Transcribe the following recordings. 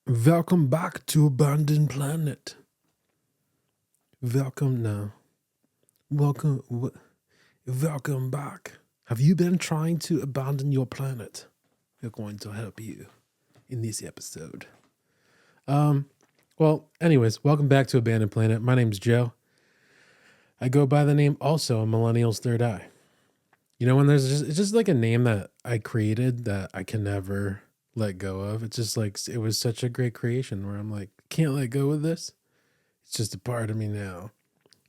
Welcome back to Abandoned Planet. Welcome now. Welcome back. Have you been trying to abandon your planet? We're going to help you in this episode. Anyways, welcome back to Abandoned Planet. My name's Joe. I go by the name also a Millennial's Third Eye. You know, when it's just like a name that I created that I can never let go of. It's just like, it was such a great creation where I'm like, can't let go of this. It's just a part of me now.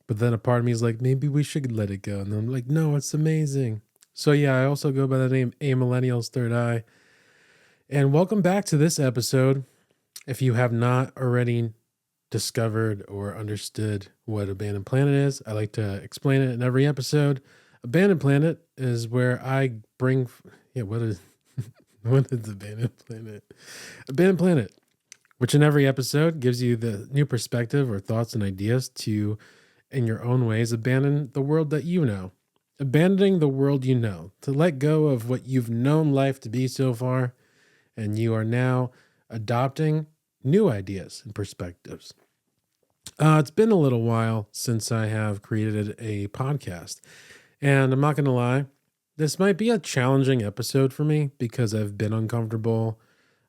But then a part of me is like, maybe we should let it go. And then I'm like, no, it's amazing. So yeah, I also go by the name A Millennial's Third Eye. And welcome back to this episode. If you have not already discovered or understood what Abandoned Planet is, I like to explain it in every episode. Abandoned Planet is where I bring... Yeah, what is Abandoned Planet? Abandoned Planet, which in every episode gives you the new perspective or thoughts and ideas to, in your own ways, abandon the world that you know. Abandoning the world you know, to let go of what you've known life to be so far, and you are now adopting new ideas and perspectives. It's been a little while since I have created a podcast, and I'm not going to lie, this might be a challenging episode for me because I've been uncomfortable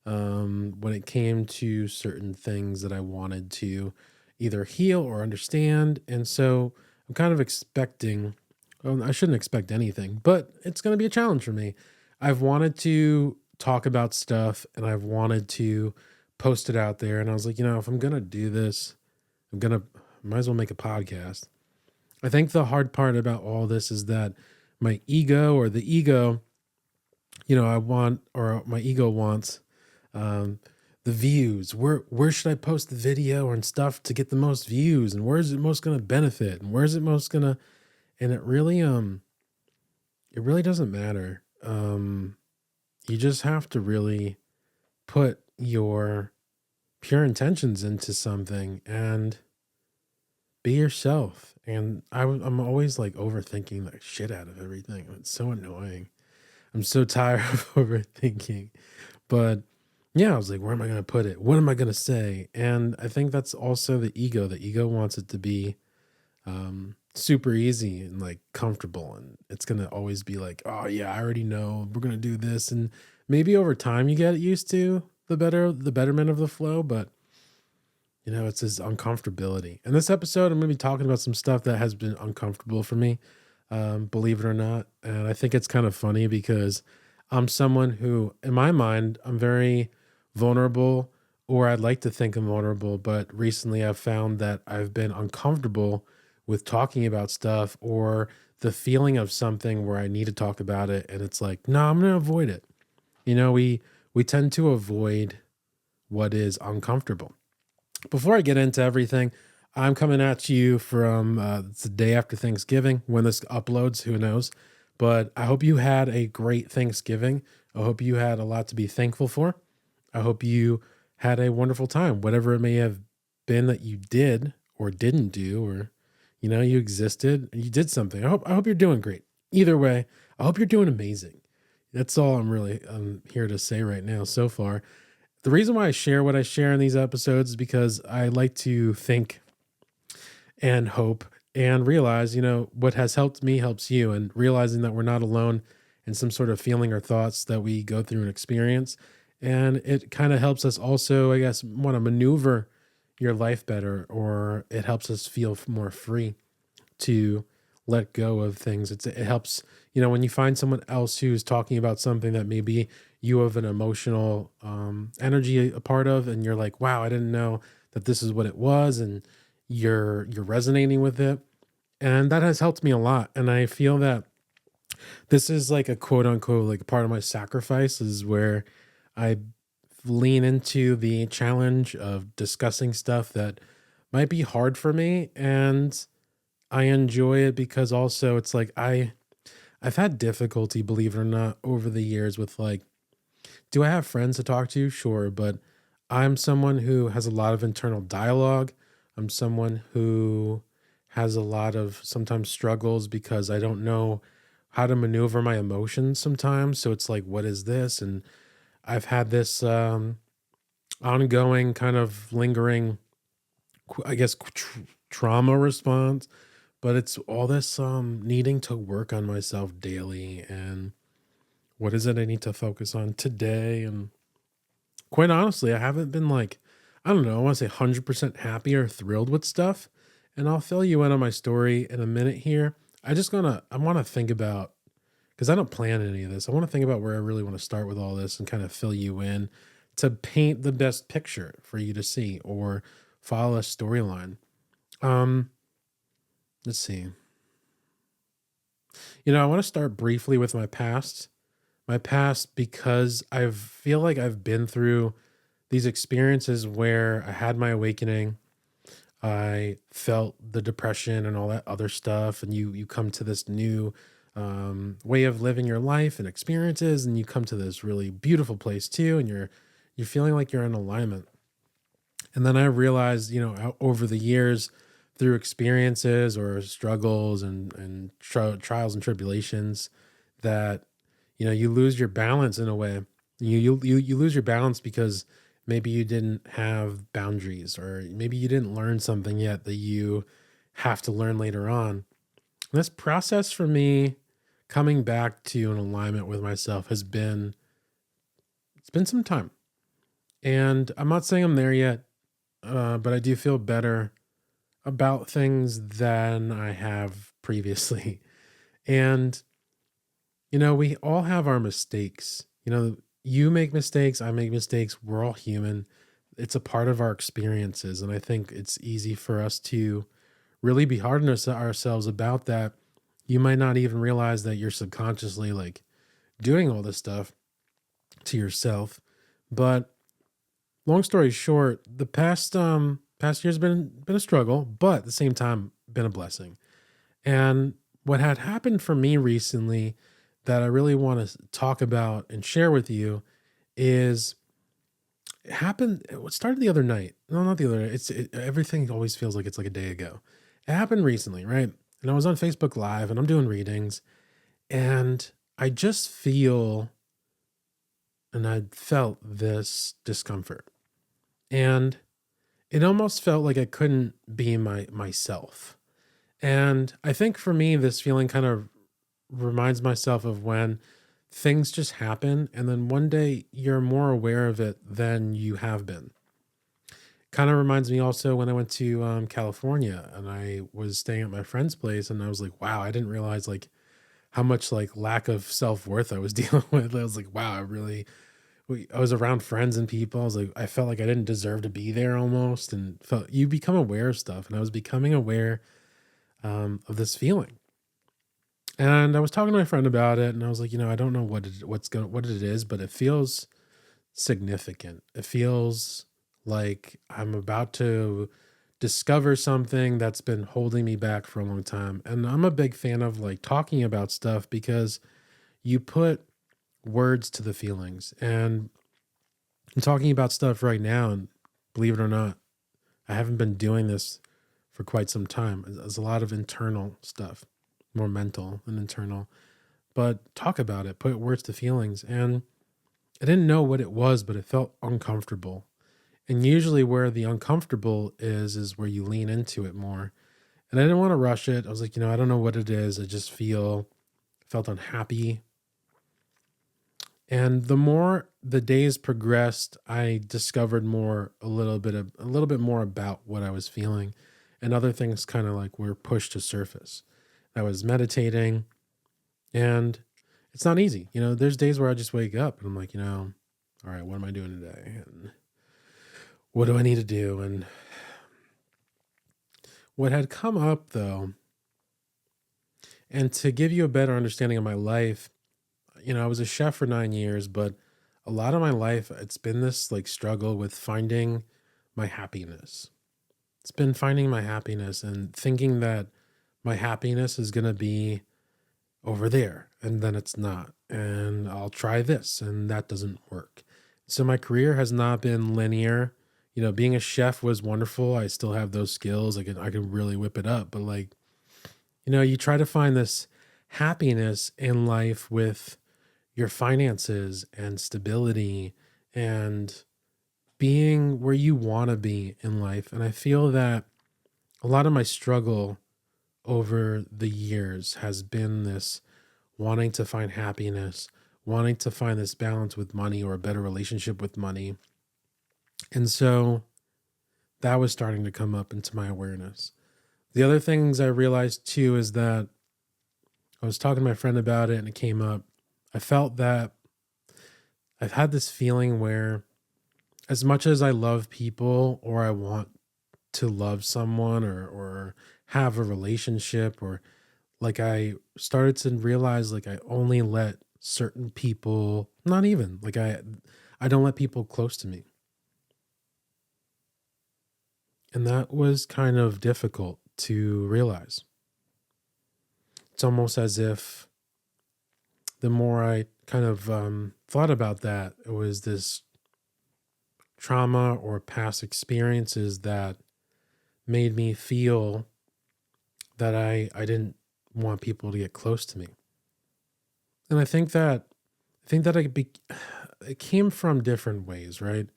when it came to certain things that I wanted to either heal or understand. And so I'm kind of expecting, well, I shouldn't expect anything, but it's going to be a challenge for me. I've wanted to talk about stuff and I've wanted to post it out there. And I was like, if I'm going to do this, might as well make a podcast. I think the hard part about all this is that my ego or the ego, my ego wants the views. Where should I post the video and stuff to get the most views, and where is it most going to benefit, and where is it most going to, and it really doesn't matter. You just have to really put your pure intentions into something and be yourself. And I'm always like overthinking the shit out of everything. It's so annoying. I'm so tired of overthinking. But yeah, I was like, where am I going to put it? What am I going to say? And I think that's also the ego. The ego wants it to be super easy and like comfortable. And it's going to always be like, oh yeah, I already know we're going to do this. And maybe over time you get used to the betterment of the flow. But it's this uncomfortability. In this episode, I'm going to be talking about some stuff that has been uncomfortable for me, believe it or not. And I think it's kind of funny because I'm someone who, in my mind, I'm very vulnerable, or I'd like to think I'm vulnerable. But recently I've found that I've been uncomfortable with talking about stuff or the feeling of something where I need to talk about it. And it's like, no, I'm going to avoid it. We tend to avoid what is uncomfortable. Before I get into everything, I'm coming at you from it's the day after Thanksgiving. When this uploads, who knows? But I hope you had a great Thanksgiving. I hope you had a lot to be thankful for. I hope you had a wonderful time, whatever it may have been that you did or didn't do, or you existed and you did something. I hope you're doing great. Either way, I hope you're doing amazing. That's all I'm here to say right now so far. The reason why I share what I share in these episodes is because I like to think and hope and realize, what has helped me helps you, and realizing that we're not alone in some sort of feeling or thoughts that we go through and experience. And it kind of helps us also, I guess, want to maneuver your life better, or it helps us feel more free to let go of things. It helps, when you find someone else who's talking about something that maybe you have an emotional energy a part of, and you're like, wow, I didn't know that this is what it was, and you're resonating with it. And that has helped me a lot. And I feel that this is like a quote unquote, like part of my sacrifice, is where I lean into the challenge of discussing stuff that might be hard for me. And I enjoy it because also it's like I've had difficulty, believe it or not, over the years with like, do I have friends to talk to? Sure. But I'm someone who has a lot of internal dialogue. I'm someone who has a lot of sometimes struggles because I don't know how to maneuver my emotions sometimes. So it's like, what is this? And I've had this ongoing kind of lingering, I guess, trauma response, but it's all this needing to work on myself daily, and what is it I need to focus on today. And quite honestly, I haven't been like, I don't know, I want to say 100% happy or thrilled with stuff. And I'll fill you in on my story in a minute here. I want to think about, because I don't plan any of this. I want to think about where I really want to start with all this and kind of fill you in to paint the best picture for you to see or follow a storyline. Um, let's see. I want to start briefly with my past. My past, because I feel like I've been through these experiences where I had my awakening. I felt the depression and all that other stuff, and you come to this new way of living your life and experiences, and you come to this really beautiful place too, and you're feeling like you're in alignment. And then I realized, over the years, through experiences or struggles and trials and tribulations, that you lose your balance in a way. You lose your balance because maybe you didn't have boundaries, or maybe you didn't learn something yet that you have to learn later on. And this process for me, coming back to an alignment with myself, it's been some time. And I'm not saying I'm there yet, but I do feel better about things than I have previously. And we all have our mistakes. You make mistakes, I make mistakes. We're all human. It's a part of our experiences. And I think it's easy for us to really be hard on ourselves about that. You might not even realize that you're subconsciously like doing all this stuff to yourself. But long story short, the past year's been a struggle, but at the same time been a blessing. And what had happened for me recently that I really want to talk about and share with you is it started the other night. No, not the other night. Everything always feels like it's like a day ago. It happened recently, right? And I was on Facebook Live and I'm doing readings, and I just feel and I felt this discomfort. And it almost felt like I couldn't be myself. And I think for me, this feeling kind of reminds myself of when things just happen and then one day you're more aware of it than you have been. Kind of reminds me also when I went to California and I was staying at my friend's place, and I was like, wow, I didn't realize like how much like lack of self-worth I was dealing with. I was like, wow, I was around friends and people. I was like, I felt like I didn't deserve to be there almost, and felt you become aware of stuff. And I was becoming aware of this feeling. And I was talking to my friend about it, and I was like, I don't know what it is, but it feels significant. It feels like I'm about to discover something that's been holding me back for a long time. And I'm a big fan of like talking about stuff because you put words to the feelings. And I'm talking about stuff right now, and believe it or not, I haven't been doing this for quite some time. There's a lot of internal stuff, more mental than internal. But talk about it, put words to feelings. And I didn't know what it was, but it felt uncomfortable. And usually where the uncomfortable is where you lean into it more. And I didn't want to rush it. I was like, I don't know what it is. I just felt unhappy. And the more the days progressed, I discovered a little bit more about what I was feeling, and other things kind of like were pushed to surface. I was meditating, and it's not easy. There's days where I just wake up and I'm like, all right, what am I doing today? And what do I need to do? And what had come up though, and to give you a better understanding of my life, I was a chef for 9 years, but a lot of my life, it's been this like struggle with finding my happiness. It's been finding my happiness and thinking that my happiness is going to be over there, and then it's not. And I'll try this and that doesn't work. So my career has not been linear. Being a chef was wonderful. I still have those skills. I can really whip it up, but like, you try to find this happiness in life with your finances and stability and being where you want to be in life. And I feel that a lot of my struggle over the years has been this wanting to find happiness, wanting to find this balance with money or a better relationship with money. And so that was starting to come up into my awareness. The other things I realized too is that I was talking to my friend about it and it came up. I felt that I've had this feeling where, as much as I love people or I want to love someone or have a relationship, or like I started to realize like I only let certain people, not even like I don't let people close to me. And that was kind of difficult to realize. It's almost as if the more I kind of thought about that, it was this trauma or past experiences that made me feel that I didn't want people to get close to me. And I think that it came from different ways, right?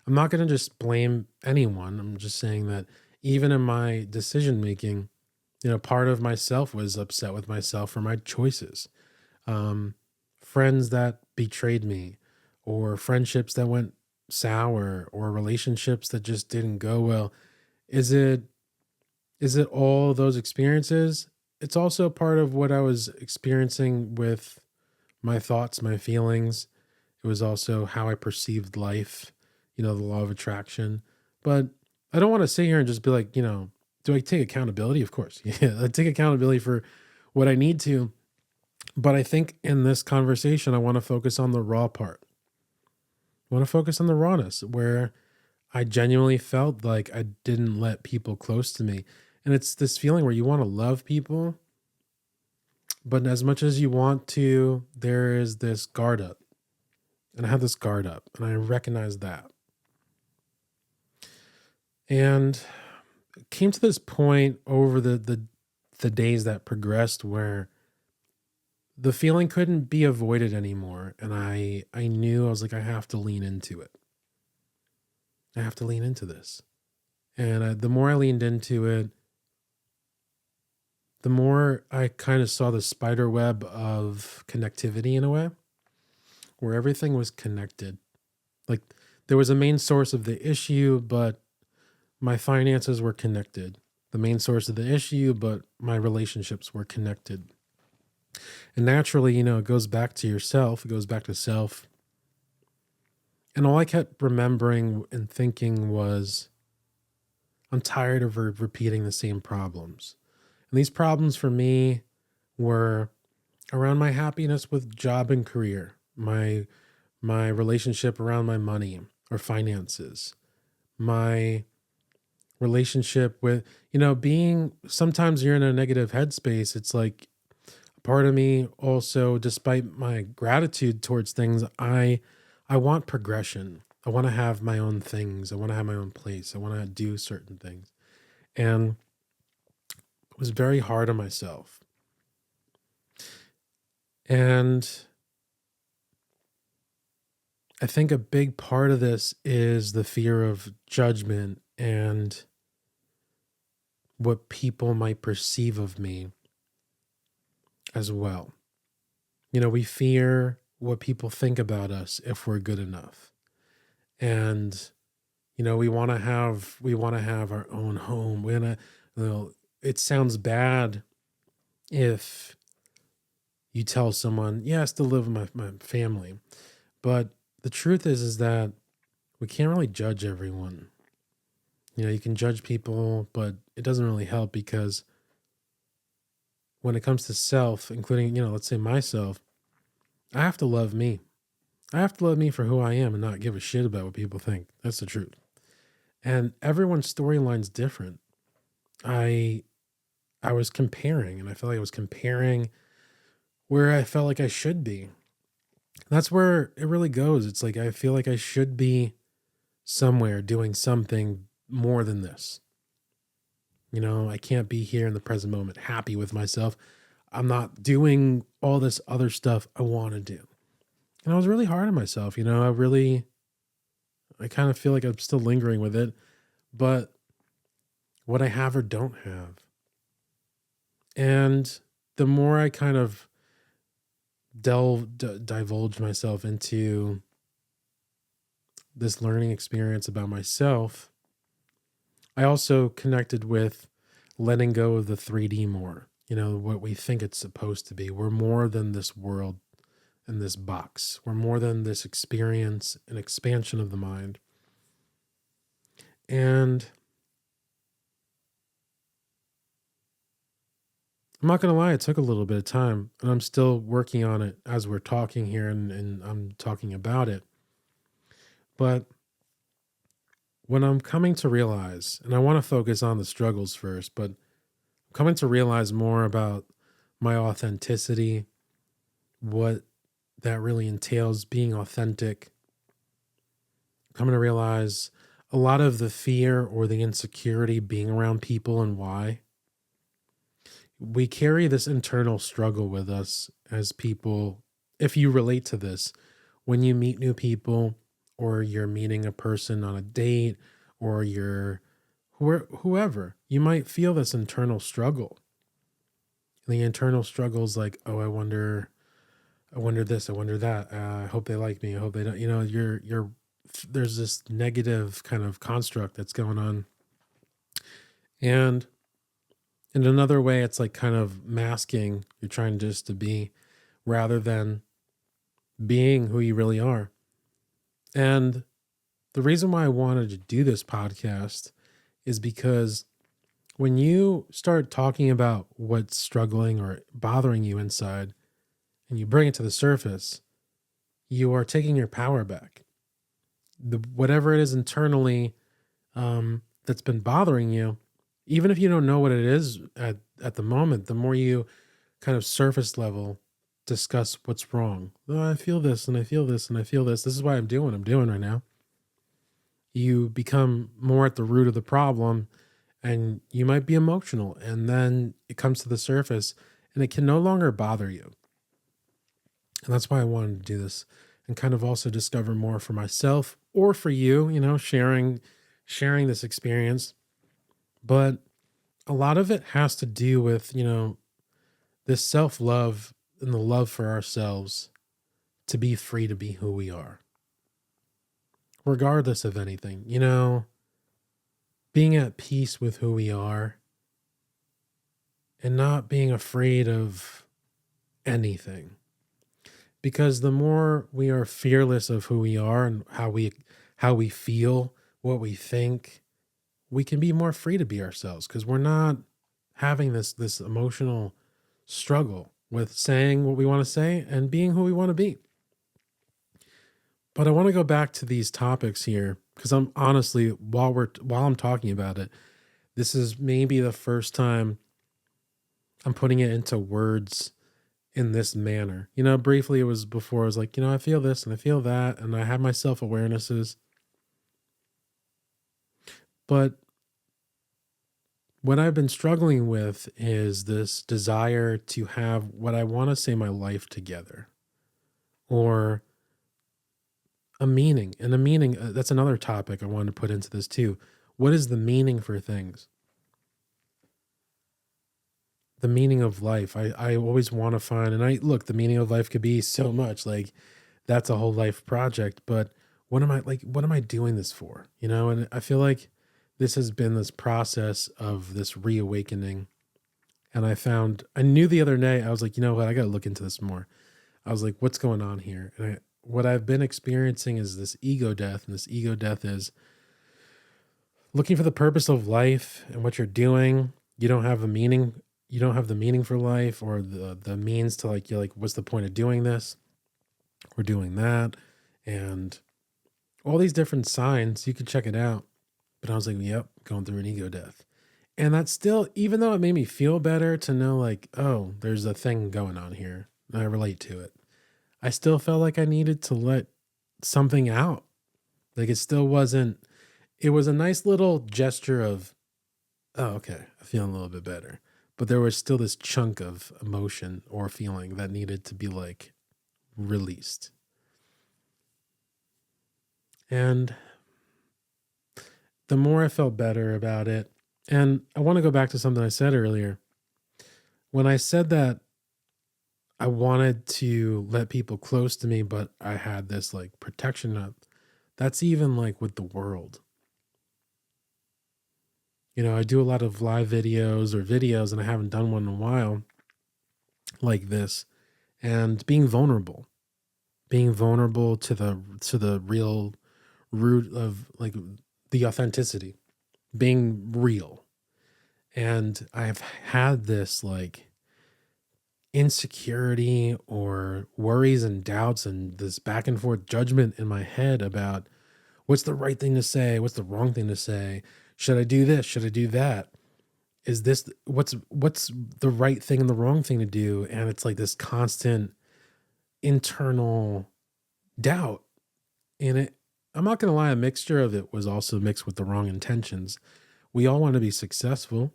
I'm not going to just blame anyone. I'm just saying that even in my decision making, part of myself was upset with myself for my choices. Um, Friends that betrayed me, or friendships that went sour, or relationships that just didn't go well. Is it is it all those experiences? It's also part of what I was experiencing with my thoughts, my feelings. It was also how I perceived life, the law of attraction. But I don't want to sit here and just be like, do I take accountability? Of course. Yeah, I take accountability for what I need to. But I think in this conversation, I want to focus on the raw part. I want to focus on the rawness where I genuinely felt like I didn't let people close to me. And it's this feeling where you want to love people, but as much as you want to, there is this guard up. And I had this guard up, and I recognized that. And it came to this point over the days that progressed where the feeling couldn't be avoided anymore. And I knew, I was like, I have to lean into it. I have to lean into this. And the more I leaned into it, the more I kind of saw the spider web of connectivity in a way, where everything was connected. Like there was a main source of the issue, but my finances were connected. The main source of the issue, but my relationships were connected. And naturally, it goes back to yourself, it goes back to self. And all I kept remembering and thinking was, I'm tired of repeating the same problems. And these problems for me were around my happiness with job and career, my relationship around my money or finances, my relationship with, being, sometimes you're in a negative headspace. It's like a part of me also, despite my gratitude towards things, I want progression. I want to have my own things. I want to have my own place. I want to do certain things. And it was very hard on myself. And I think a big part of this is the fear of judgment and what people might perceive of me as well. We fear what people think about us if we're good enough. And we want to have our own home. We want to, it sounds bad if you tell someone, yeah, I still live with my family. But the truth is that we can't really judge everyone. You can judge people, but it doesn't really help, because when it comes to self, including, let's say myself, I have to love me. I have to love me for who I am and not give a shit about what people think. That's the truth. And everyone's storyline's different. I I was comparing, and I felt like I was comparing where I felt like I should be. That's where it really goes. It's like I feel like I should be somewhere doing something more than this. I can't be here in the present moment happy with myself. I'm not doing all this other stuff I want to do. And I was really hard on myself. I kind of feel like I'm still lingering with it, but what I have or don't have. And the more I kind of divulge myself into this learning experience about myself, I also connected with letting go of the 3D more, what we think it's supposed to be. We're more than this world and this box. We're more than this experience and expansion of the mind. And I'm not going to lie, it took a little bit of time, and I'm still working on it as we're talking here and I'm talking about it. But when I'm coming to realize, and I want to focus on the struggles first, but I'm coming to realize more about my authenticity, what that really entails, being authentic. I'm coming to realize a lot of the fear or the insecurity being around people and why. We carry this internal struggle with us as people. If you relate to this, when you meet new people, or you're meeting a person on a date, or you're whoever, you might feel this internal struggle. The internal struggle is like, oh, I wonder this, I wonder that. I hope they like me. I hope they don't. There's this negative kind of construct that's going on, and in another way, it's like kind of masking. You're trying just to be, rather than being who you really are. And the reason why I wanted to do this podcast is because when you start talking about what's struggling or bothering you inside and you bring it to the surface, you are taking your power back. Whatever it is internally that's been bothering you, even if you don't know what it is at the moment, the more you kind of surface level discuss what's wrong. Oh, I feel this and I feel this and I feel this. This is why I'm doing right now. You become more at the root of the problem, and you might be emotional, and then it comes to the surface and it can no longer bother you. And that's why I wanted to do this, and kind of also discover more for myself or for you, sharing this experience. But a lot of it has to do with, this self-love and the love for ourselves to be free to be who we are, regardless of anything, being at peace with who we are and not being afraid of anything. Because the more we are fearless of who we are and how we feel, what we think, we can be more free to be ourselves, because we're not having this emotional struggle with saying what we want to say and being who we want to be. But I want to go back to these topics here, because I'm honestly, while I'm talking about it, this is maybe the first time I'm putting it into words in this manner. Briefly it was before. I was like, I feel this and I feel that, and I have my self-awarenesses. But what I've been struggling with is this desire to have what I want to say my life together, or a meaning. And a meaning, that's another topic I wanted to put into this too. What is the meaning for things? The meaning of life. I always want to find, and the meaning of life could be so much, like that's a whole life project, but what am I doing this for? And I feel like this has been this process of this reawakening. And I knew the other day, I was like, you know what? I got to look into this more. I was like, what's going on here? And what I've been experiencing is this ego death. And this ego death is looking for the purpose of life and what you're doing. You don't have a meaning. You don't have the meaning for life, or the means to you're like, what's the point of doing this? We're doing that. And all these different signs, you can check it out. But I was like, yep, going through an ego death. And that's still, even though it made me feel better to know oh, there's a thing going on here, and I relate to it, I still felt like I needed to let something out. It still wasn't, it was a nice little gesture of, oh, okay, I'm feeling a little bit better. But there was still this chunk of emotion or feeling that needed to be released. And the more I felt better about it. And I want to go back to something I said earlier. When I said that I wanted to let people close to me, but I had this like protection up, that's even like with the world. I do a lot of live videos, and I haven't done one in a while like this. And being vulnerable to the real root of like the authenticity, being real. And I've had this like insecurity or worries and doubts and this back and forth judgment in my head about what's the right thing to say, what's the wrong thing to say, should I do this, should I do that, is this what's the right thing and the wrong thing to do. And it's like this constant internal doubt in it. I'm not going to lie, a mixture of it was also mixed with the wrong intentions. We all want to be successful.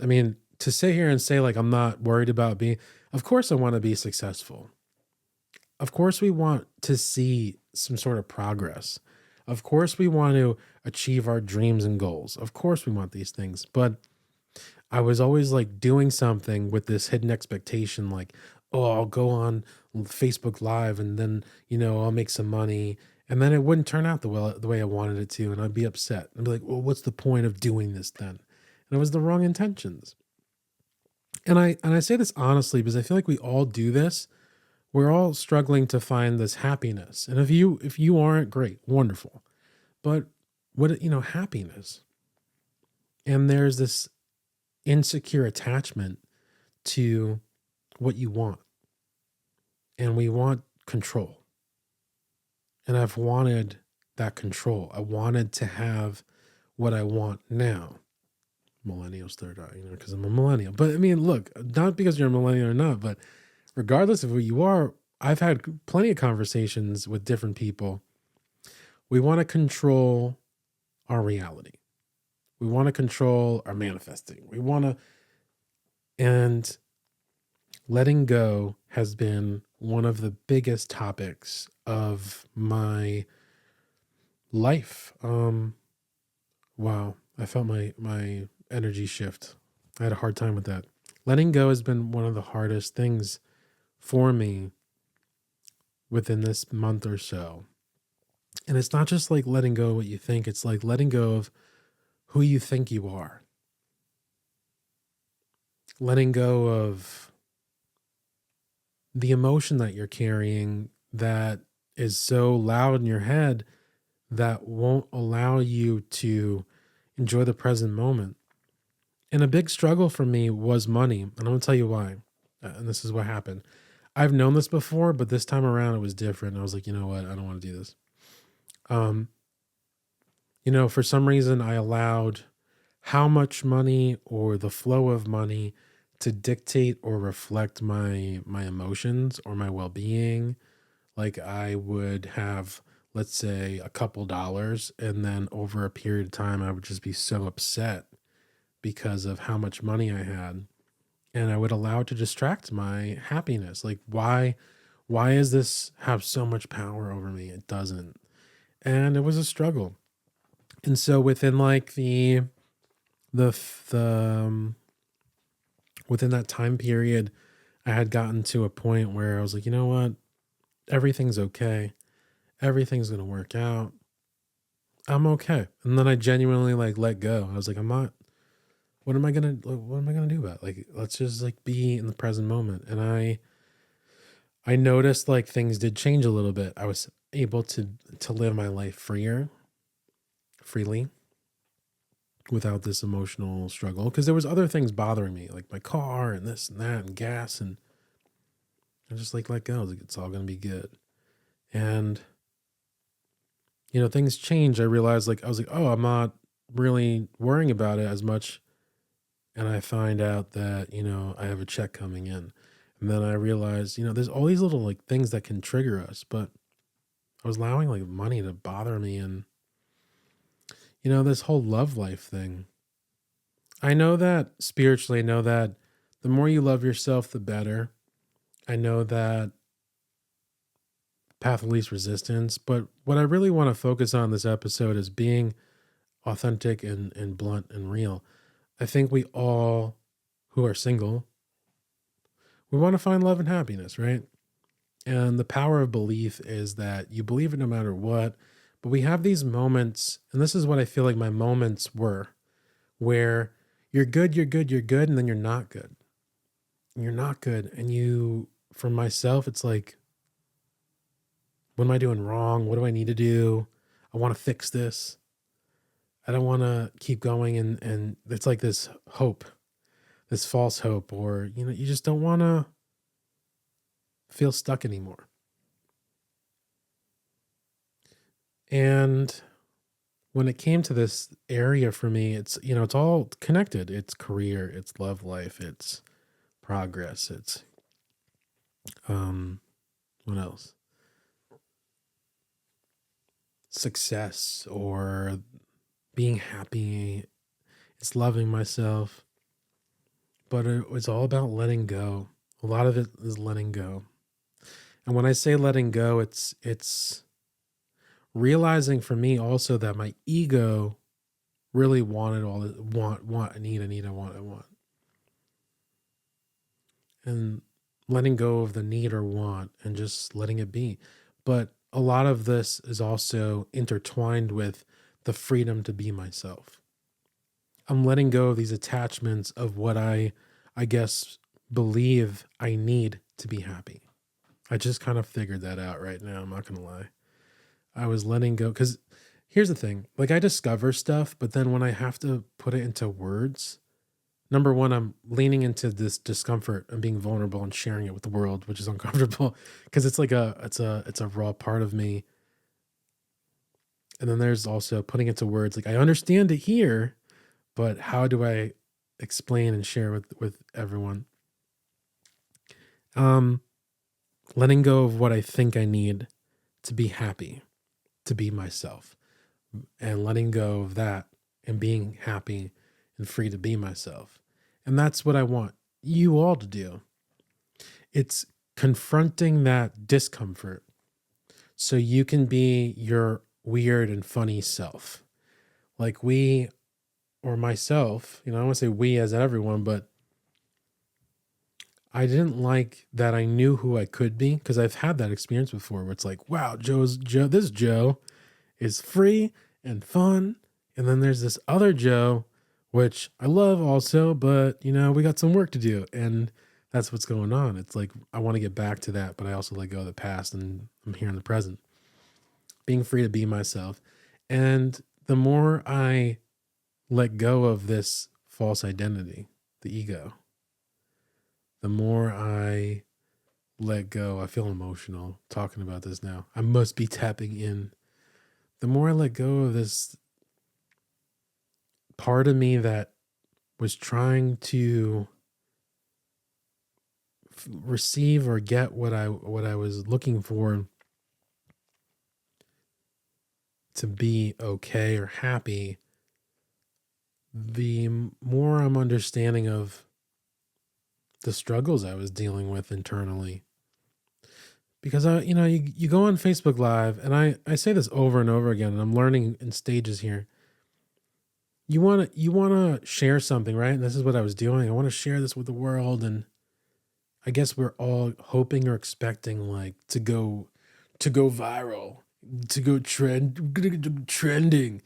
I mean, to sit here and say like I'm not worried about being, of course I want to be successful. Of course we want to see some sort of progress. Of course we want to achieve our dreams and goals. Of course we want these things, but I was always like doing something with this hidden expectation, like, oh, I'll go on Facebook Live and then, I'll make some money. And then it wouldn't turn out the way I wanted it to. And I'd be upset. I'd be like, well, what's the point of doing this then? And it was the wrong intentions. And I say this honestly because I feel like we all do this. We're all struggling to find this happiness. And if you aren't, great, wonderful. But happiness. And there's this insecure attachment to what you want. And we want control. And I've wanted that control. I wanted to have what I want now. Millennials third eye, because I'm a millennial. But I mean, look, not because you're a millennial or not, but regardless of who you are, I've had plenty of conversations with different people. We want to control our reality. We want to control our manifesting. And letting go has been one of the biggest topics of my life. Wow, I felt my energy shift. I had a hard time with that. Letting go has been one of the hardest things for me within this month or so. And it's not just like letting go of what you think, it's like letting go of who you think you are. Letting go of the emotion that you're carrying that is so loud in your head that won't allow you to enjoy the present moment. And a big struggle for me was money. And I'm going to tell you why. And this is what happened. I've known this before, but this time around it was different. I was like, you know what? I don't want to do this. For some reason I allowed how much money or the flow of money to dictate or reflect my emotions or my well-being. Like I would have, let's say, a couple dollars, and then over a period of time I would just be so upset because of how much money I had, and I would allow it to distract my happiness. Like why does this have so much power over me? It doesn't. And it was a struggle. And so within like the within that time period, I had gotten to a point where I was like, you know what? Everything's okay. Everything's going to work out. I'm okay. And then I genuinely like let go. I was like, what am I going to do about it? Like, let's just like be in the present moment. And I noticed like things did change a little bit. I was able to live my life freely without this emotional struggle, because there was other things bothering me, like my car and this and that and gas, and I just like let go. I was like, it's all going to be good. And things change. I realized I was like, oh, I'm not really worrying about it as much. And I find out that, I have a check coming in. And then I realized, there's all these little like things that can trigger us, but I was allowing like money to bother me. And, this whole love life thing. I know that spiritually, I know that the more you love yourself, the better. I know that path of least resistance. But what I really want to focus on this episode is being authentic and blunt and real. I think we all who are single, we want to find love and happiness, right? And the power of belief is that you believe it no matter what. But we have these moments, and this is what I feel like my moments were, where you're good, you're good, you're good, and then you're not good. And you're not good. And for myself, it's like, what am I doing wrong? What do I need to do? I want to fix this. I don't want to keep going. And it's like this hope, this false hope, or, you just don't want to feel stuck anymore. And when it came to this area for me, it's all connected. It's career, it's love life, it's progress, it's what else? Success or being happy. It's loving myself. But it's all about letting go. A lot of it is letting go. And when I say letting go, it's realizing for me also that my ego really wanted all the want, I need, I want. And letting go of the need or want and just letting it be. But a lot of this is also intertwined with the freedom to be myself. I'm letting go of these attachments of what I guess, believe I need to be happy. I just kind of figured that out right now. I'm not going to lie. I was letting go because here's the thing. Like I discover stuff, but then when I have to put it into words, number one, I'm leaning into this discomfort and being vulnerable and sharing it with the world, which is uncomfortable because it's like it's a raw part of me. And then there's also putting it to words. Like I understand it here, but how do I explain and share with everyone? Letting go of what I think I need to be happy, to be myself, and letting go of that and being happy and free to be myself. And that's what I want you all to do. It's confronting that discomfort so you can be your weird and funny self. Like we, or myself, I don't want to say we as everyone, but I didn't like that I knew who I could be because I've had that experience before where it's like, wow, this Joe is free and fun. And then there's this other Joe, which I love also, but we got some work to do. And that's what's going on. It's like, I want to get back to that, but I also let go of the past and I'm here in the present, being free to be myself. And the more I let go of this false identity, the ego, the more I let go, I feel emotional talking about this now. I must be tapping in. The more I let go of this part of me that was trying to receive or get what I was looking for to be okay or happy, the more I'm understanding of the struggles I was dealing with internally. Because you go on Facebook Live, and I say this over and over again, and I'm learning in stages here. You want to share something, right? And this is what I was doing. I want to share this with the world, and I guess we're all hoping or expecting like to go viral, to go trending.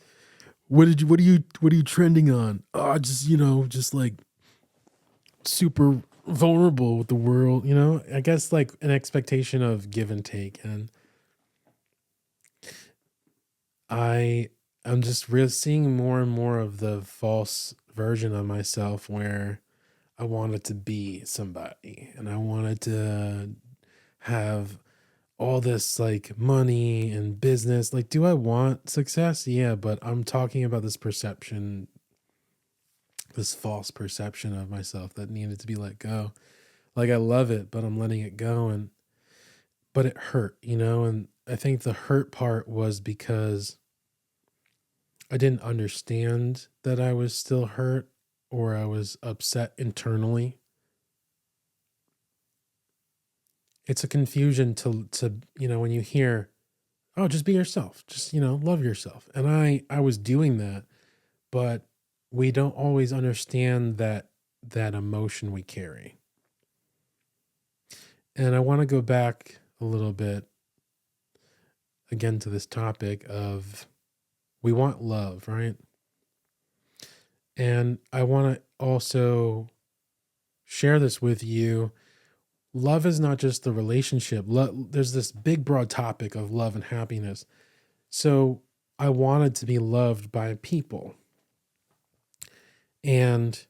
What are you trending on? Oh, just like super vulnerable with the world, I guess like an expectation of give and take. And I'm just really seeing more and more of the false version of myself where I wanted to be somebody and I wanted to have all this like money and business. Like, do I want success? Yeah, but I'm talking about this perception, this false perception of myself that needed to be let go. Like I love it, but I'm letting it go, but it hurt, and I think the hurt part was because I didn't understand that I was still hurt or I was upset internally. it's a confusion when you hear, oh, just be yourself, just, love yourself. And I was doing that, but we don't always understand that emotion we carry. And I want to go back a little bit again to this topic of we want love, right? And I want to also share this with you. Love is not just the relationship. There's this big, broad topic of love and happiness. So I wanted to be loved by people. And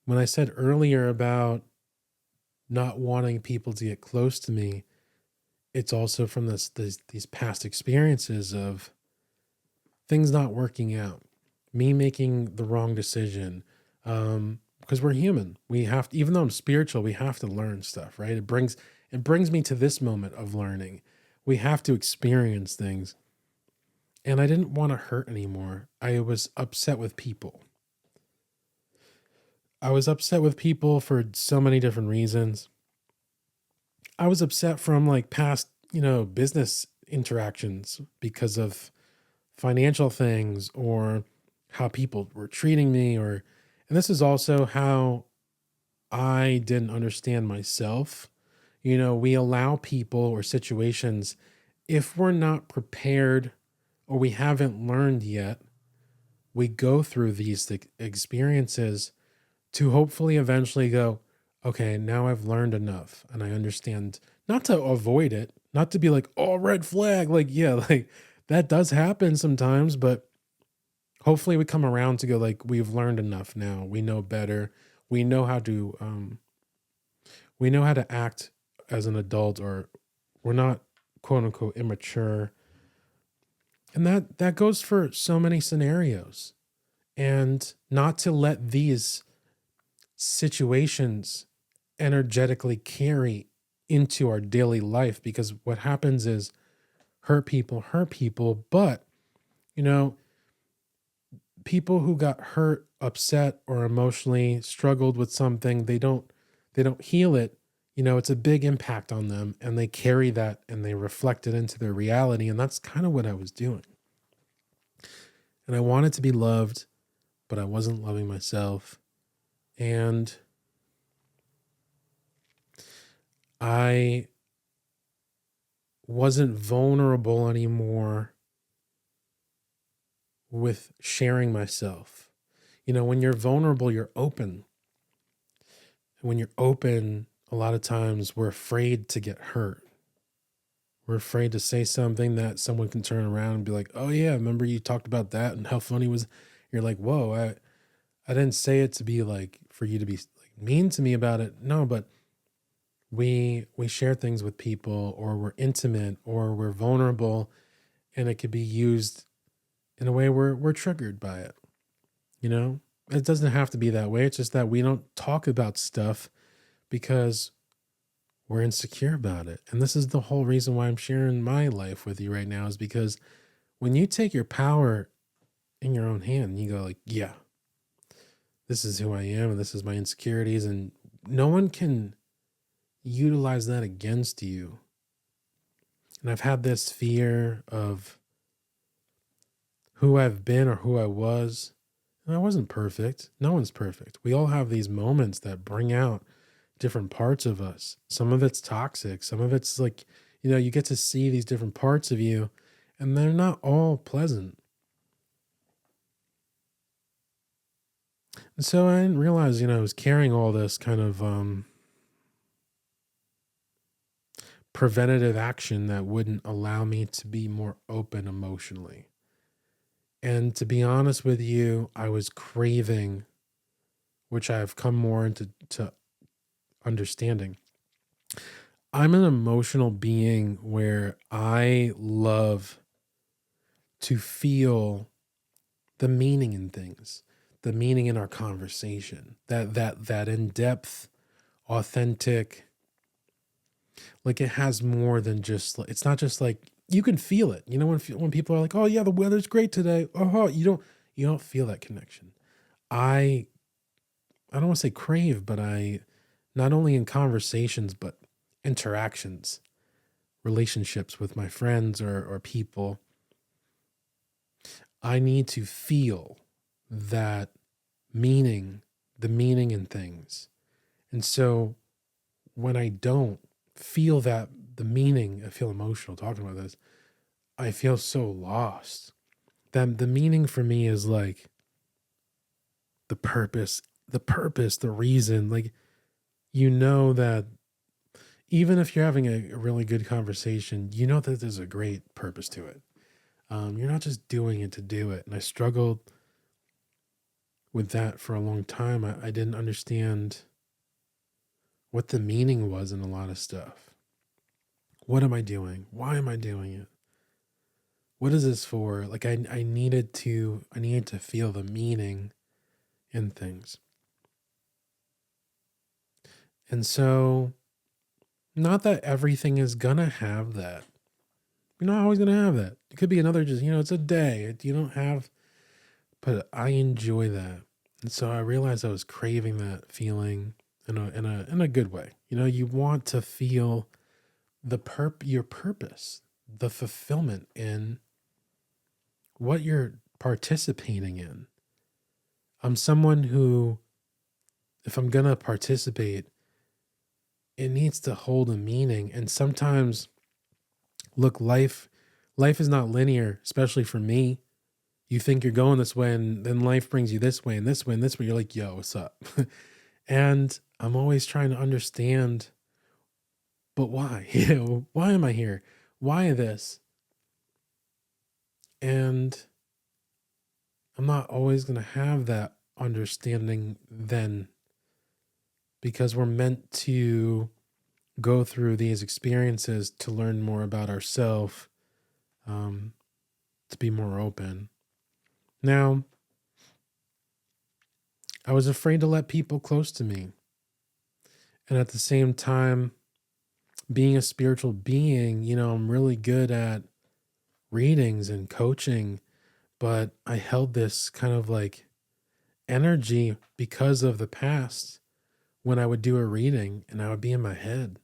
when I said earlier about not wanting people to get close to me, it's also from these past experiences of things not working out, me making the wrong decision. Because we're human. We have to, even though I'm spiritual, we have to learn stuff, right? It brings me to this moment of learning. We have to experience things. And I didn't want to hurt anymore. I was upset with people. I was upset with people for so many different reasons. I was upset from like past, business interactions because of financial things or how people were treating me, and this is also how I didn't understand myself. We allow people or situations, if we're not prepared or we haven't learned yet, we go through these experiences to hopefully eventually go, okay, now I've learned enough and I understand, not to avoid it, not to be like, oh, red flag. Like, yeah, like that does happen sometimes, but hopefully we come around to go like, we've learned enough now. We know better. We know how to, we know how to act as an adult, or we're not quote unquote immature. And that goes for so many scenarios. And not to let these situations energetically carry into our daily life, because what happens is hurt people, but you know, people who got hurt, upset, or emotionally struggled with something, they don't heal it. It's a big impact on them, and they carry that and they reflect it into their reality. And that's kind of what I was doing. And I wanted to be loved, but I wasn't loving myself. And I wasn't vulnerable anymore with sharing myself. When you're vulnerable, you're open. And when you're open, a lot of times we're afraid to get hurt. We're afraid to say something that someone can turn around and be like, oh yeah, remember you talked about that and how funny was. You're like, whoa, I didn't say it to be like for you to be like mean to me about it. No, but we share things with people, or we're intimate, or we're vulnerable, and it could be used in a way where we're triggered by it. It doesn't have to be that way. It's just that we don't talk about stuff because we're insecure about it. And this is the whole reason why I'm sharing my life with you right now, is because when you take your power in your own hand, you go like, yeah, this is who I am and this is my insecurities, and no one can utilize that against you. And I've had this fear of who I've been or who I was. And I wasn't perfect. No one's perfect. We all have these moments that bring out different parts of us. Some of it's toxic. Some of it's like, you get to see these different parts of you, and they're not all pleasant. And so I didn't realize, I was carrying all this kind of preventative action that wouldn't allow me to be more open emotionally. And to be honest with you, I was craving, which I've come more into understanding. I'm an emotional being where I love to feel the meaning in things, the meaning in our conversation, that in-depth, authentic, like it has more than just, it's not just like, you can feel it. When people are like, oh yeah, the weather's great today. Oh, you don't feel that connection. I don't want to say crave, but I, not only in conversations, but interactions, relationships with my friends or people, I need to feel that meaning, the meaning in things. And so when I don't feel that, the meaning, I feel emotional talking about this, I feel so lost. That the meaning for me is like the reason. Like, you know that even if you're having a really good conversation, you know that there's a great purpose to it. You're not just doing it to do it. And I struggled with that for a long time. I didn't understand what the meaning was in a lot of stuff. What am I doing? Why am I doing it? What is this for? Like I needed to feel the meaning in things. And so, not that everything is gonna have that. You're not always gonna have that. It could be another just, it's a day. You don't have, but I enjoy that. And so I realized I was craving that feeling in a good way. You want to feel your purpose, the fulfillment in what you're participating in. I'm someone who, if I'm gonna participate, it needs to hold a meaning. And sometimes, look, life is not linear, especially for me. You think you're going this way, and then life brings you this way and this way and this way. You're like, yo, what's up? And I'm always trying to understand, but why? Why am I here? Why this? And I'm not always going to have that understanding then, because we're meant to go through these experiences to learn more about ourselves, to be more open. Now, I was afraid to let people close to me. And at the same time, being a spiritual being, I'm really good at readings and coaching, but I held this kind of like energy because of the past when I would do a reading and I would be in my head.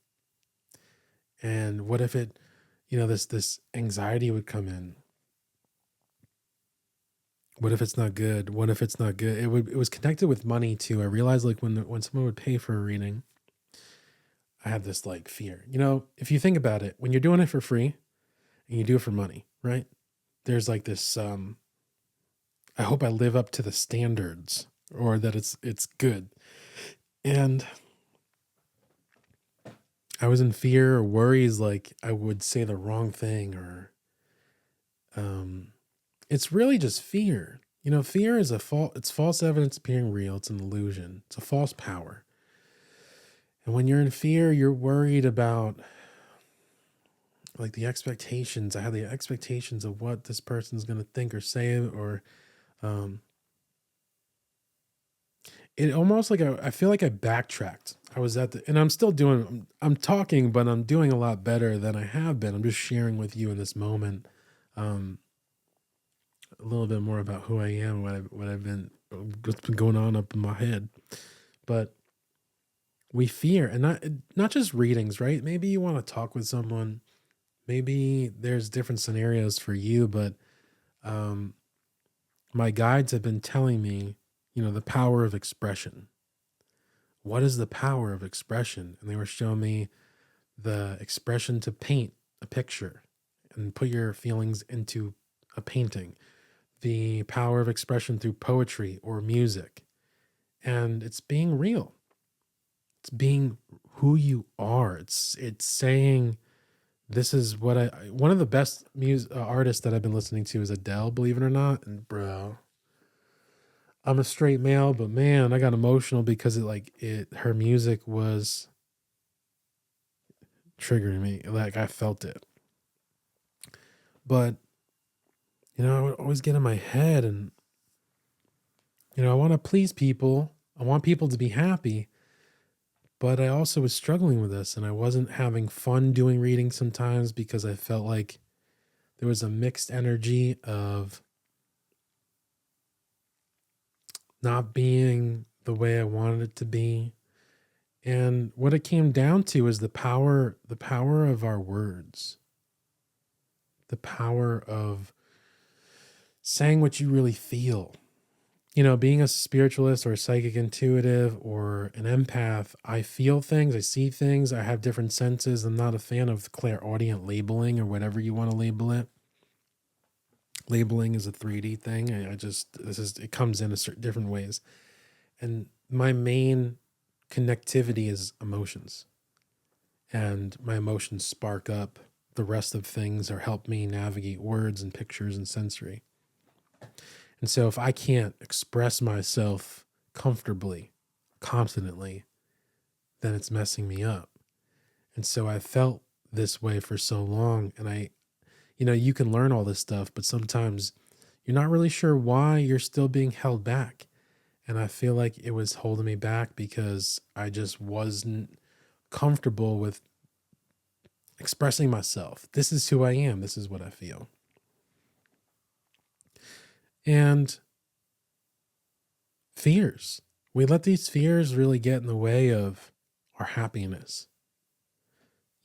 And what if it, this anxiety would come in? What if it's not good? What if it's not good? It was connected with money too. I realized like when someone would pay for a reading, I had this like fear. If you think about it, when you're doing it for free and you do it for money, right? There's like this I hope I live up to the standards, or that it's good. And I was in fear or worries like I would say the wrong thing, or it's really just fear. Fear is it's false evidence appearing real. It's an illusion. It's a false power. And when you're in fear, you're worried about like the expectations. I have the expectations of what this person's going to think or say, or it almost like I feel like I backtracked. I was and I'm still I'm talking, but I'm doing a lot better than I have been. I'm just sharing with you in this moment, a little bit more about who I am, what's been going on up in my head. But we fear, and not just readings, right? Maybe you want to talk with someone. Maybe there's different scenarios for you, but my guides have been telling me, the power of expression. What is the power of expression? And they were showing me the expression to paint a picture and put your feelings into a painting, the power of expression through poetry or music. And it's being real. It's being who you are. It's saying, this is what one of the best artists that I've been listening to is Adele, believe it or not. And bro, I'm a straight male, but man, I got emotional because her music was triggering me. Like, I felt it. But, I would always get in my head, and, I want to please people. I want people to be happy. But I also was struggling with this, and I wasn't having fun doing readings sometimes because I felt like there was a mixed energy of not being the way I wanted it to be. And what it came down to is the power of our words, the power of saying what you really feel. You know, being a spiritualist or a psychic intuitive or an empath, I feel things, I see things, I have different senses. I'm not a fan of clairaudient labeling or whatever you want to label it. Labeling is a 3D thing. It comes in different ways. And my main connectivity is emotions. And my emotions spark up the rest of things or help me navigate words and pictures and sensory. And so if I can't express myself comfortably, confidently, then it's messing me up. And so I felt this way for so long. And you can learn all this stuff, but sometimes you're not really sure why you're still being held back. And I feel like it was holding me back because I just wasn't comfortable with expressing myself. This is who I am. This is what I feel. And fears. We let these fears really get in the way of our happiness.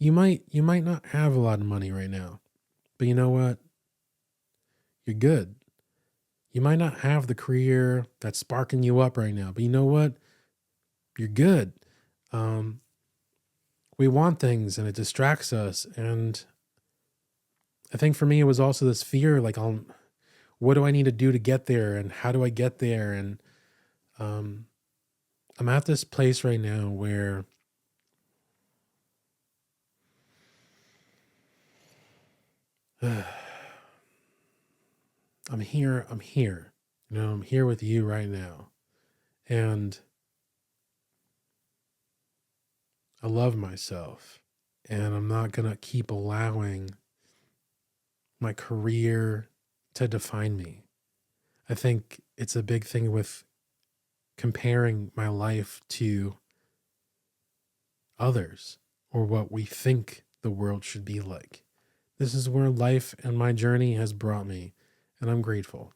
You might not have a lot of money right now, but you know what? You're good. You might not have the career that's sparking you up right now, but you know what? You're good. We want things and it distracts us. And I think for me, it was also this fear, like, what do I need to do to get there? And how do I get there? And I'm at this place right now where I'm here. You know, I'm here with you right now. And I love myself. And I'm not going to keep allowing my career to define me. I think it's a big thing with comparing my life to others or what we think the world should be like. This is where life and my journey has brought me, and I'm grateful.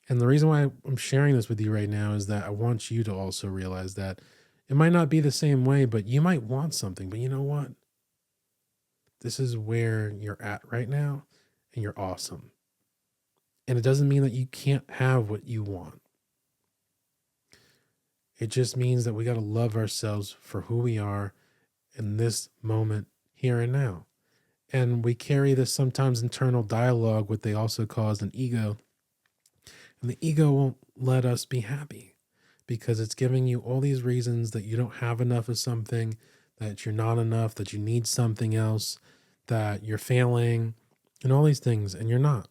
And the reason why I'm sharing this with you right now is that I want you to also realize that it might not be the same way, but you might want something. But you know what? This is where you're at right now, and you're awesome. And it doesn't mean that you can't have what you want. It just means that we got to love ourselves for who we are in this moment, here and now. And we carry this sometimes internal dialogue, what they also call an ego. And the ego won't let us be happy because it's giving you all these reasons that you don't have enough of something, that you're not enough, that you need something else, that you're failing, and all these things. And you're not.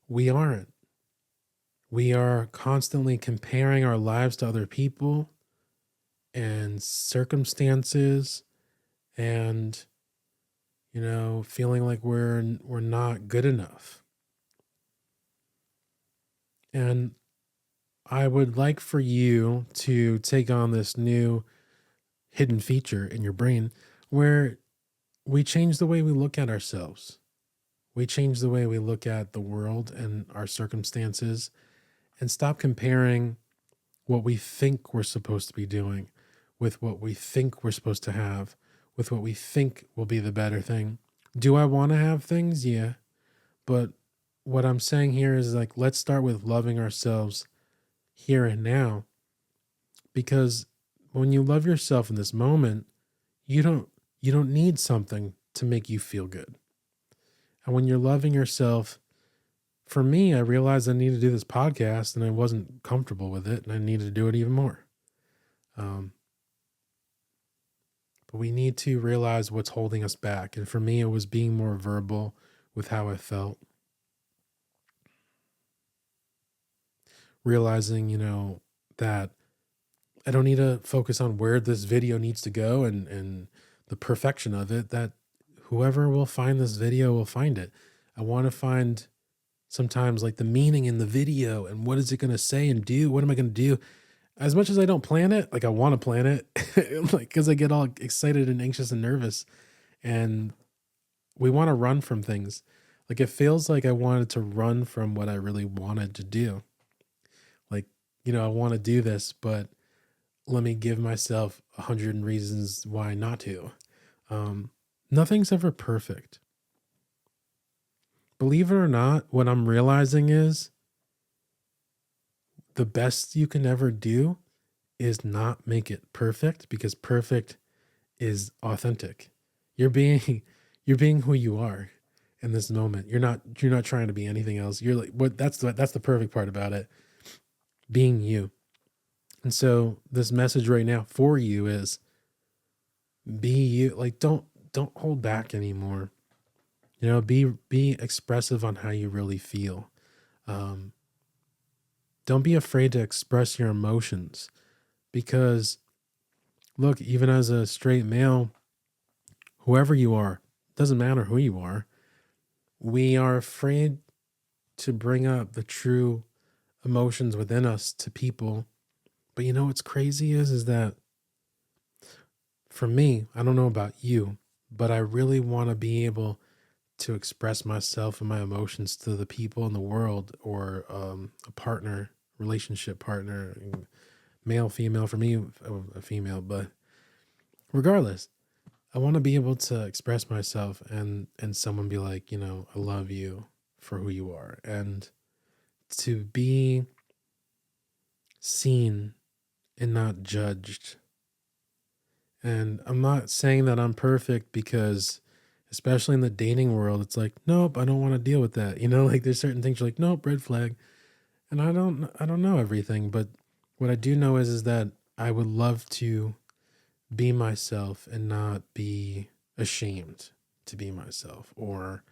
We aren't. We are constantly comparing our lives to other people and circumstances and, feeling like we're not good enough. And I would like for you to take on this new hidden feature in your brain where we change the way we look at ourselves. We change the way we look at the world and our circumstances and stop comparing what we think we're supposed to be doing with what we think we're supposed to have, with what we think will be the better thing. Do I want to have things? Yeah. But what I'm saying here is like, let's start with loving ourselves here and now. Because when you love yourself in this moment, you don't need something to make you feel good. And when you're loving yourself, for me, I realized I needed to do this podcast and I wasn't comfortable with it and I needed to do it even more. But we need to realize what's holding us back. And for me, it was being more verbal with how I felt. Realizing, that I don't need to focus on where this video needs to go and the perfection of it, that whoever will find this video will find it. I want to find sometimes like the meaning in the video and what is it going to say and do? What am I going to do? As much as I don't plan it, like I want to plan it, like because I get all excited and anxious and nervous, and we want to run from things. Like it feels like I wanted to run from what I really wanted to do. Like, I want to do this, but let me give myself 100 reasons why not to. Um, Nothing's ever perfect. Believe it or not, what I'm realizing is the best you can ever do is not make it perfect, because perfect is authentic. You're being you're being who you are in this moment. You're not trying to be anything else. You're like what that's the perfect part about it. Being you. And so this message right now for you is be you. Like don't hold back anymore. Be expressive on how you really feel. Um, don't be afraid to express your emotions, because look, even as a straight male, whoever you are, doesn't matter who you are, we are afraid to bring up the true emotions within us to people. But you know what's crazy is that for me, I don't know about you, but I really want to be able to express myself and my emotions to the people in the world, or a partner, relationship partner, male, female, for me, a female, but regardless, I want to be able to express myself and someone be like, I love you for who you are, and to be seen and not judged. And I'm not saying that I'm perfect, because especially in the dating world, it's like, nope, I don't want to deal with that. Like there's certain things you're like, nope, red flag. And I don't know everything, but what I do know is that I would love to be myself and not be ashamed to be myself, or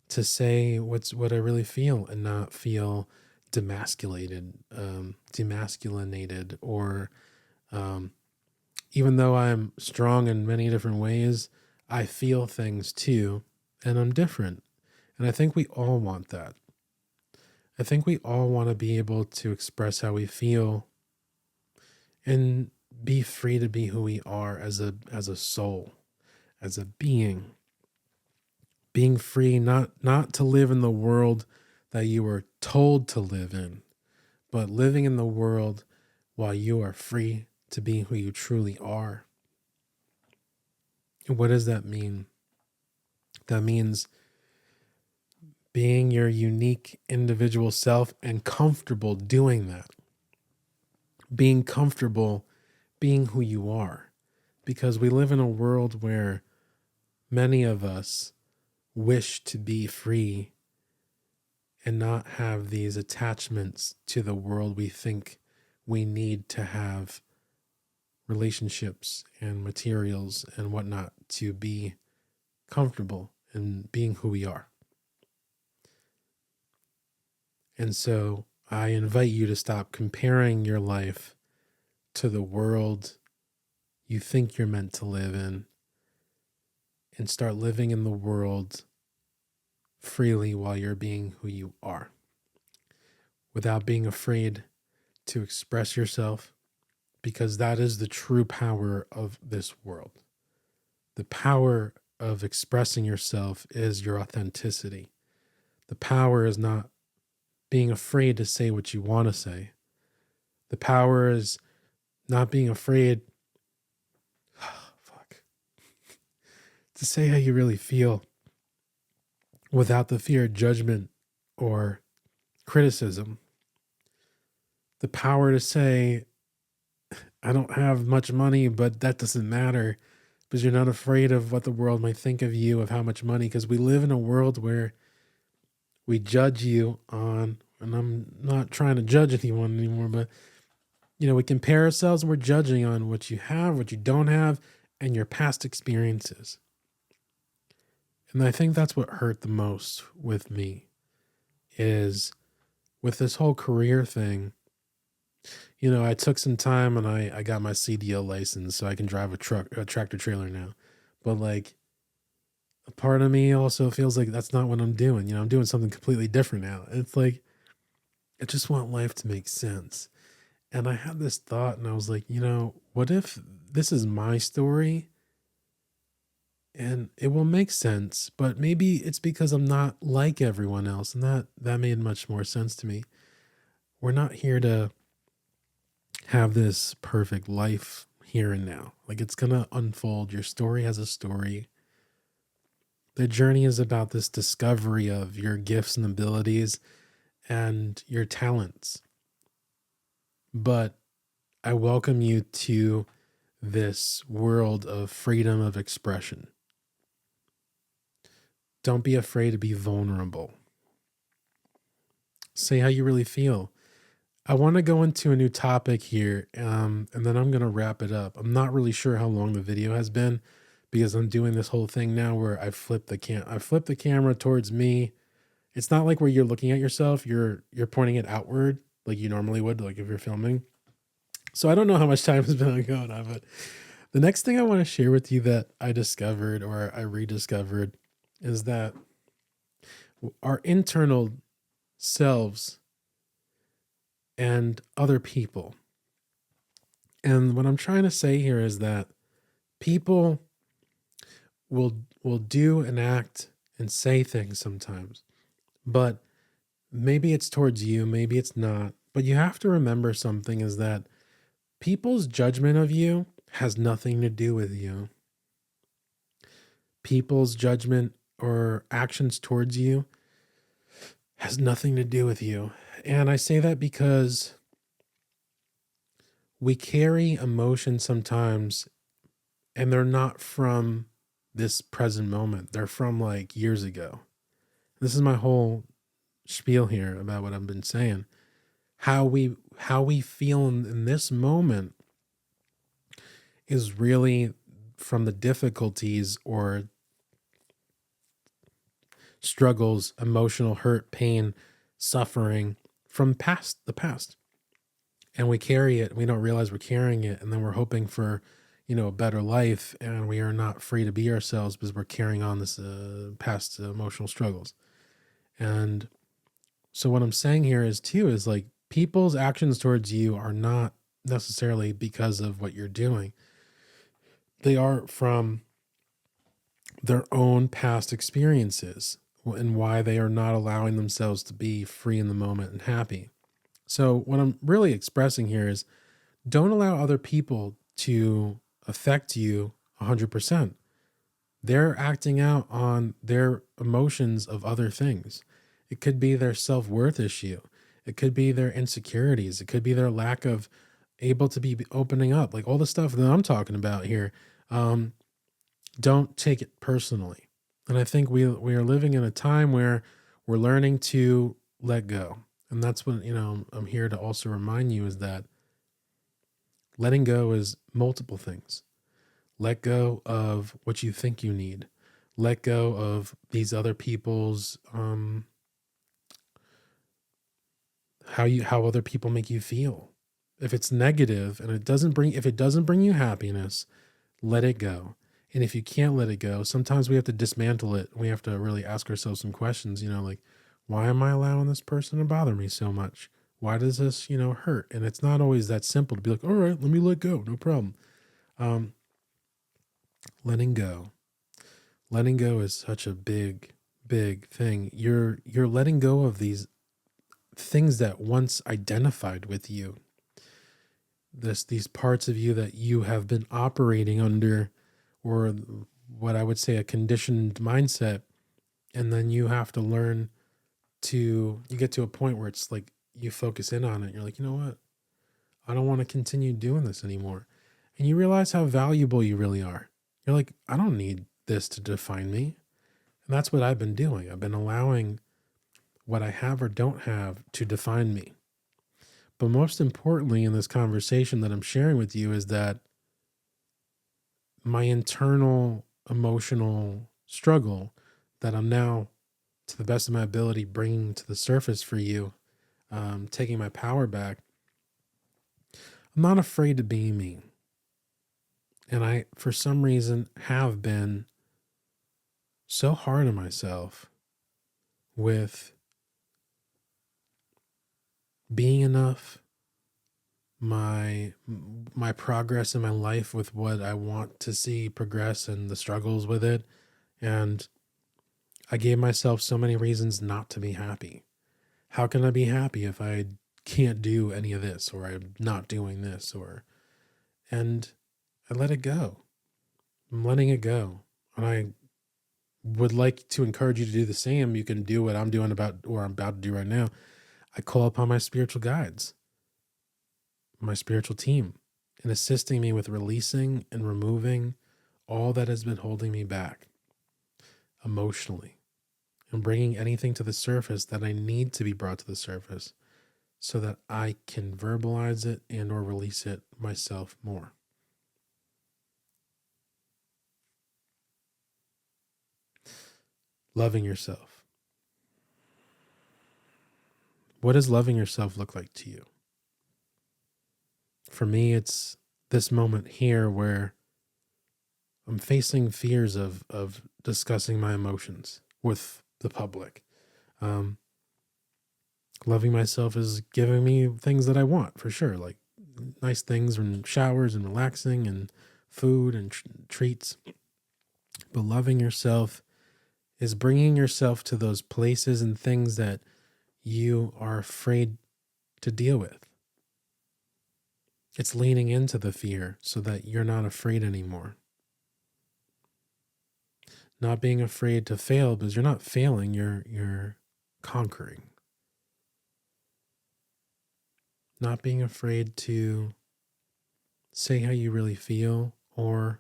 to say what I really feel and not feel demasculinated, or um, even though I'm strong in many different ways, I feel things too, and I'm different. And I think we all want that. I think we all want to be able to express how we feel and be free to be who we are as a soul, as a being free, not to live in the world that you were told to live in, but living in the world while you are free to be who you truly are. And what does that mean? That means being your unique individual self and comfortable doing that. Being comfortable being who you are. Because we live in a world where many of us wish to be free and not have these attachments to the world we think we need to have relationships and materials and whatnot to be comfortable in being who we are. And so I invite you to stop comparing your life to the world you think you're meant to live in, and start living in the world freely while you're being who you are, without being afraid to express yourself, because that is the true power of this world. The power of expressing yourself is your authenticity. The power is not being afraid to say what you want to say. The power is not being afraid to say how you really feel without the fear of judgment or criticism. The power to say, I don't have much money, but that doesn't matter, because you're not afraid of what the world might think of you, of how much money, because we live in a world where we judge you on, and I'm not trying to judge anyone anymore, but we compare ourselves and we're judging on what you have, what you don't have, and your past experiences. And I think that's what hurt the most with me, is with this whole career thing. I took some time and I got my CDL license so I can drive a tractor trailer now. But like, a part of me also feels like that's not what I'm doing. I'm doing something completely different now. It's like, I just want life to make sense. And I had this thought and I was like, what if this is my story and it will make sense, but maybe it's because I'm not like everyone else. And that made much more sense to me. We're not here to have this perfect life here and now. Like, it's going to unfold. Your story has a story. The journey is about this discovery of your gifts and abilities and your talents. But I welcome you to this world of freedom of expression. Don't be afraid to be vulnerable. Say how you really feel. I want to go into a new topic here, and then I'm going to wrap it up. I'm not really sure how long the video has been because I'm doing this whole thing now where I flip the camera towards me. It's not like where you're looking at yourself, you're pointing it outward like you normally would, like if you're filming. So I don't know how much time has been going on, but the next thing I want to share with you that I discovered or I rediscovered is that our internal selves and other people. And what I'm trying to say here is that people will do and act and say things sometimes, but maybe it's towards you, maybe it's not. But you have to remember something is that people's judgment of you has nothing to do with you. People's judgment or actions towards you has nothing to do with you. And I say that because we carry emotions sometimes, and they're not from this present moment. They're from like years ago. This is my whole spiel here about what I've been saying. How we feel in this moment is really from the difficulties or struggles, emotional hurt, pain, suffering from the past. And we carry it. We don't realize we're carrying it. And then we're hoping for, a better life. And we are not free to be ourselves because we're carrying on this past emotional struggles. And so what I'm saying here is like people's actions towards you are not necessarily because of what you're doing. They are from their own past experiences and why they are not allowing themselves to be free in the moment and happy. So what I'm really expressing here is don't allow other people to affect you 100%. They're acting out on their emotions of other things. It could be their self-worth issue. It could be their insecurities. It could be their lack of able to be opening up, like all the stuff that I'm talking about here. Don't take it personally. And I think we are living in a time where we're learning to let go. And that's what, I'm here to also remind you is that letting go is multiple things. Let go of what you think you need. Let go of these other people's how other people make you feel. If it's negative and if it doesn't bring you happiness, let it go. And if you can't let it go, sometimes we have to dismantle it. We have to really ask ourselves some questions, like, why am I allowing this person to bother me so much? Why does this, hurt? And it's not always that simple to be like, all right, let me let go. No problem. Letting go. Letting go is such a big, big thing. You're letting go of these things that once identified with you. These parts of you that you have been operating under, or what I would say a conditioned mindset. And then you have to learn you get to a point where it's like you focus in on it. You're like, you know what? I don't want to continue doing this anymore. And you realize how valuable you really are. You're like, I don't need this to define me. And that's what I've been doing. I've been allowing what I have or don't have to define me. But most importantly in this conversation that I'm sharing with you is that my internal emotional struggle that I'm now, to the best of my ability, bringing to the surface for you, taking my power back. I'm not afraid to be me. And I, for some reason, have been so hard on myself with being enough, my progress in my life with what I want to see progress and the struggles with it. And I gave myself so many reasons not to be happy. How can I be happy if I can't do any of this, or I'm not doing this, and I let it go. I'm letting it go. And I would like to encourage you to do the same. You can do what I'm doing or I'm about to do right now. I call upon my spiritual guides, my spiritual team, in assisting me with releasing and removing all that has been holding me back emotionally, and bringing anything to the surface that I need to be brought to the surface so that I can verbalize it and or release it myself more. Loving yourself. What does loving yourself look like to you? For me, it's this moment here where I'm facing fears of discussing my emotions with the public. Um, Loving myself is giving me things that I want, for sure, like nice things and showers and relaxing and food and treats. But loving yourself is bringing yourself to those places and things that you are afraid to deal with. It's leaning into the fear so that you're not afraid anymore. Not being afraid to fail, because you're not failing, you're conquering. Not being afraid to say how you really feel, or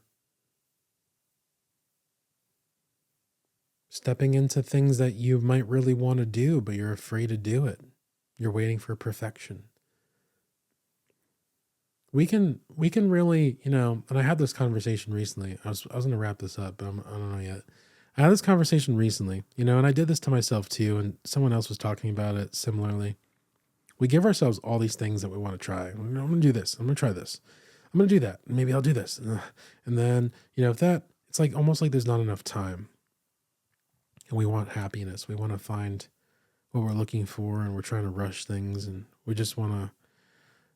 stepping into things that you might really want to do, but you're afraid to do it. You're waiting for perfection. We can really, and I had this conversation recently. I was going to wrap this up, but I don't know yet. I had this conversation recently, and I did this to myself too, and someone else was talking about it similarly. We give ourselves all these things that we want to try. I'm going to do this. I'm going to try this. I'm going to do that. Maybe I'll do this. And then, if that, it's like almost like there's not enough time. And we want happiness. We want to find what we're looking for, and we're trying to rush things, and we just want to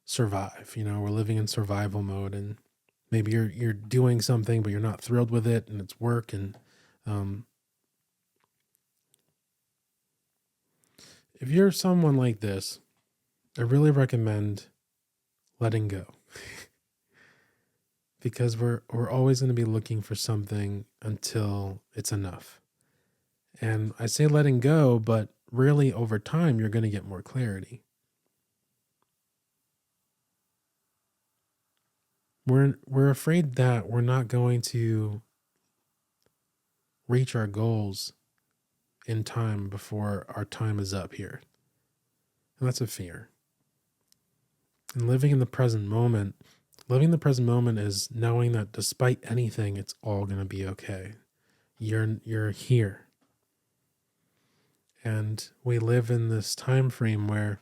survive. We're living in survival mode, and maybe you're doing something, but you're not thrilled with it, and it's work. And if you're someone like this, I really recommend letting go. Because we're always going to be looking for something until it's enough. And I say letting go, but really over time, you're going to get more clarity. We're afraid that we're not going to reach our goals in time before our time is up here. And that's a fear. And living in the present moment is knowing that despite anything, it's all going to be okay. You're here. And we live in this time frame where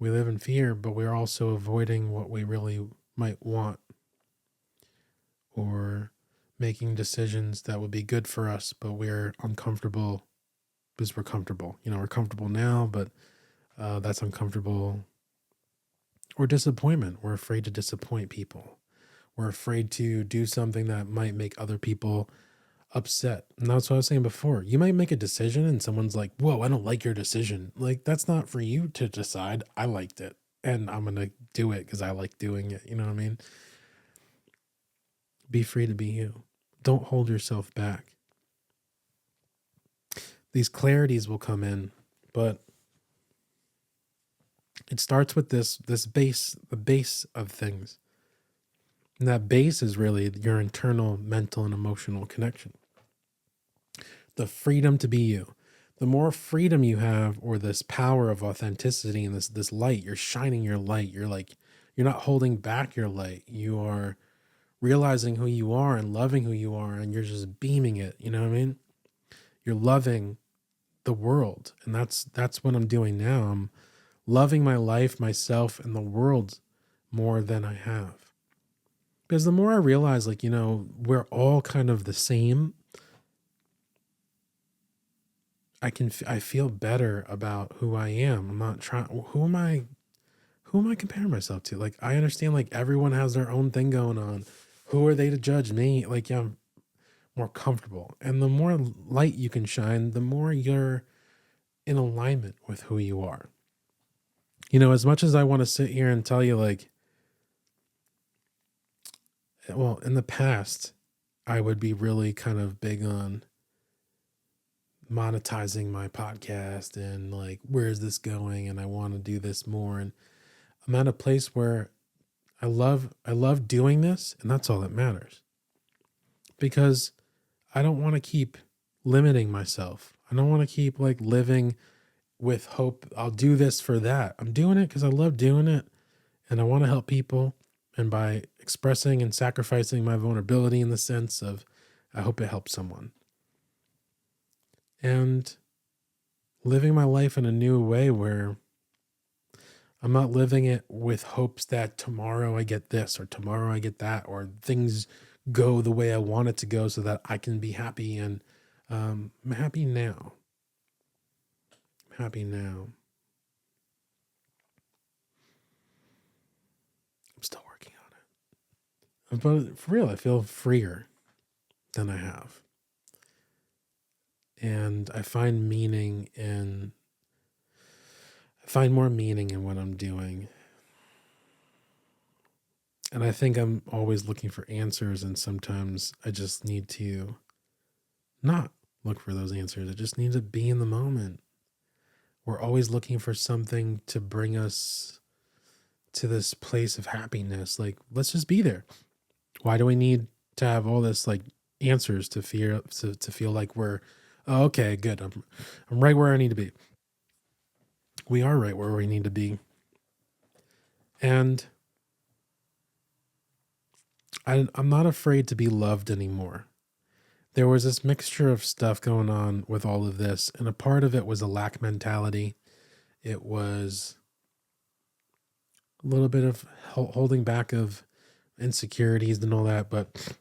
we live in fear, but we're also avoiding what we really might want, or making decisions that would be good for us, but we're uncomfortable because we're comfortable. We're comfortable now, but that's uncomfortable. Or disappointment. We're afraid to disappoint people. We're afraid to do something that might make other people upset. And that's what I was saying before. You might make a decision and someone's like, whoa, I don't like your decision. Like, that's not for you to decide. I liked it, and I'm going to do it because I like doing it. You know what I mean? Be free to be you. Don't hold yourself back. These clarities will come in, but it starts with this base, the base of things. And that base is really your internal mental and emotional connection. The freedom to be you. The more freedom you have, or this power of authenticity and this light, you're shining your light. You're not holding back your light. You are realizing who you are and loving who you are, and you're just beaming it. You know what I mean? You're loving the world. And that's what I'm doing now. I'm loving my life, myself, and the world more than I have. Because the more I realize, we're all kind of the same, I feel better about who I am. I'm not trying, who am I comparing myself to? Like, I understand, everyone has their own thing going on. Who are they to judge me? I'm more comfortable. And the more light you can shine, the more you're in alignment with who you are. You know, as much as I want to sit here and tell you, like, well, in the past, I would be really kind of big on monetizing my podcast and like, where is this going? And I want to do this more. And I'm at a place where I love doing this, and that's all that matters. Because I don't want to keep limiting myself. I don't want to keep like living with hope I'll do this for that. I'm doing it because I love doing it and I want to help people. And by expressing and sacrificing my vulnerability in the sense of, I hope it helps someone. And living my life in a new way where I'm not living it with hopes that tomorrow I get this or tomorrow I get that, or things go the way I want it to go so that I can be happy. And I'm happy now. I'm happy now. I'm still working on it. But for real, I feel freer than I have. And I find more meaning in what I'm doing. And I think I'm always looking for answers, and sometimes I just need to not look for those answers. I just need to be in the moment. We're always looking for something to bring us to this place of happiness. Like, let's just be there. Why do we need to have all this like answers to feel like we're okay, good. I'm right where I need to be. We are right where we need to be. And I'm not afraid to be loved anymore. There was this mixture of stuff going on with all of this, and a part of it was a lack mentality. It was a little bit of holding back of insecurities and all that, but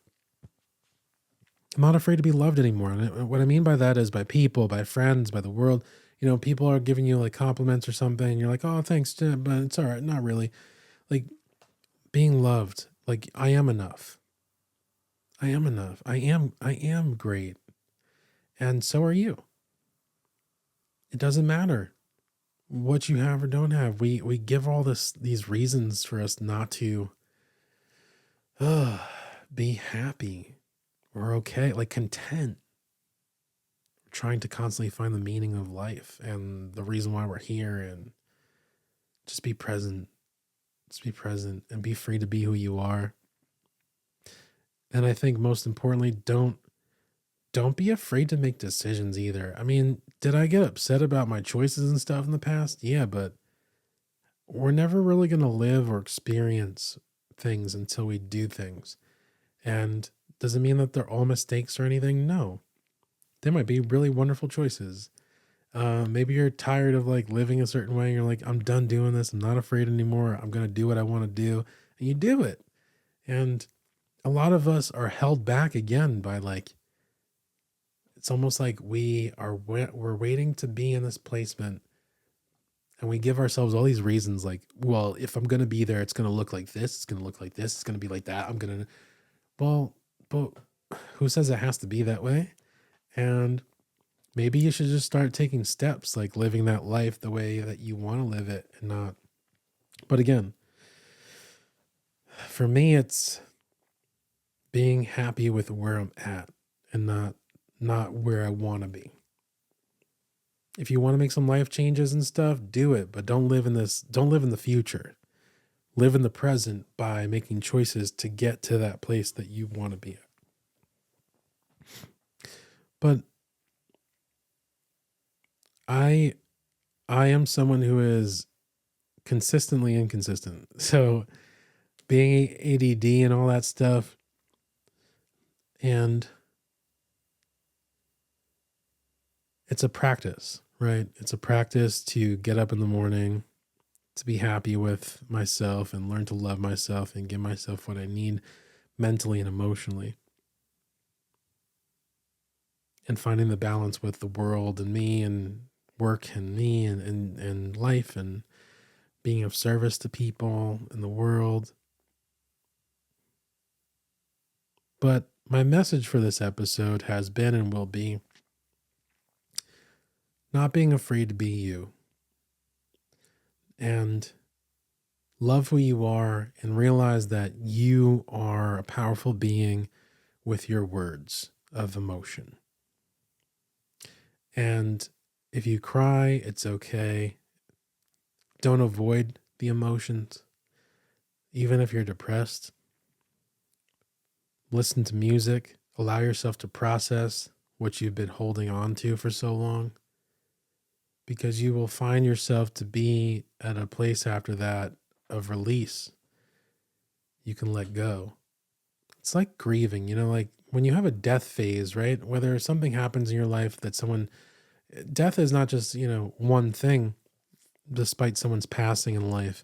I'm not afraid to be loved anymore. And what I mean by that is by people, by friends, by the world. You know, people are giving you like compliments or something, and you're like, oh, thanks, but it's all right. Not really. Like, being loved. Like, I am enough. I am enough. I am great. And so are you. It doesn't matter what you have or don't have. We give all these reasons for us not to be happy or okay, like content. We're trying to constantly find the meaning of life and the reason why we're here, and just be present. Just be present and be free to be who you are. And I think most importantly, don't be afraid to make decisions either. I mean, did I get upset about my choices and stuff in the past? Yeah, but we're never really going to live or experience things until we do things. And does it mean that they're all mistakes or anything? No. They might be really wonderful choices. Maybe you're tired of like living a certain way and you're like, I'm done doing this. I'm not afraid anymore. I'm going to do what I want to do. And you do it. And a lot of us are held back again by like, it's almost like we're waiting to be in this placement, and we give ourselves all these reasons like, well, if I'm going to be there, it's going to look like this. It's going to look like this. It's going to be like that. Well, but who says it has to be that way? And maybe you should just start taking steps, like living that life the way that you want to live it and not. But again, for me, it's being happy with where I'm at and not where I want to be. If you want to make some life changes and stuff, do it, but don't live in the future. Live in the present by making choices to get to that place that you want to be at. But I am someone who is consistently inconsistent. So being ADD and all that stuff, and it's a practice, right? It's a practice to get up in the morning, to be happy with myself and learn to love myself and give myself what I need mentally and emotionally. And finding the balance with the world and me and work and me and life and being of service to people in the world. But my message for this episode has been and will be, not being afraid to be you, and love who you are and realize that you are a powerful being with your words of emotion. And if you cry, it's okay. Don't avoid the emotions. Even if you're depressed, listen to music, allow yourself to process what you've been holding on to for so long, because you will find yourself to be at a place after that of release. You can let go. It's like grieving, like when you have a death phase, right? Whether something happens in your life that death is not just, one thing, despite someone's passing in life.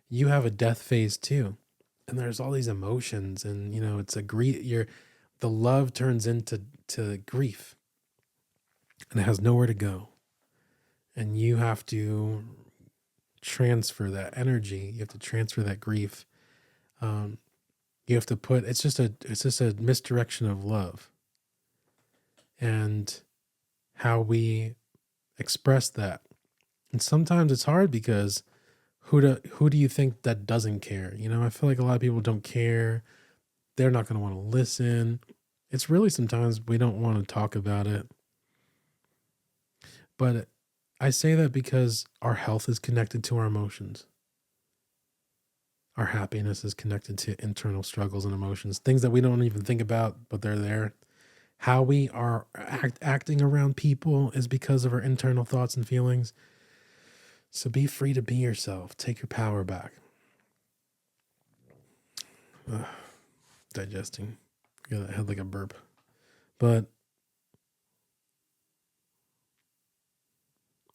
You have a death phase too. And there's all these emotions, and it's a the love turns into grief, and it has nowhere to go. And you have to transfer that energy. You have to transfer that grief. You have to it's just a misdirection of love, and how we express that. And sometimes it's hard because who do you think that doesn't care? I feel like a lot of people don't care. They're not going to want to listen. It's really sometimes we don't want to talk about it. But I say that because our health is connected to our emotions. Our happiness is connected to internal struggles and emotions, things that we don't even think about, but they're there. How we are acting around people is because of our internal thoughts and feelings. So be free to be yourself. Take your power back. Digesting. Yeah, I had like a burp. But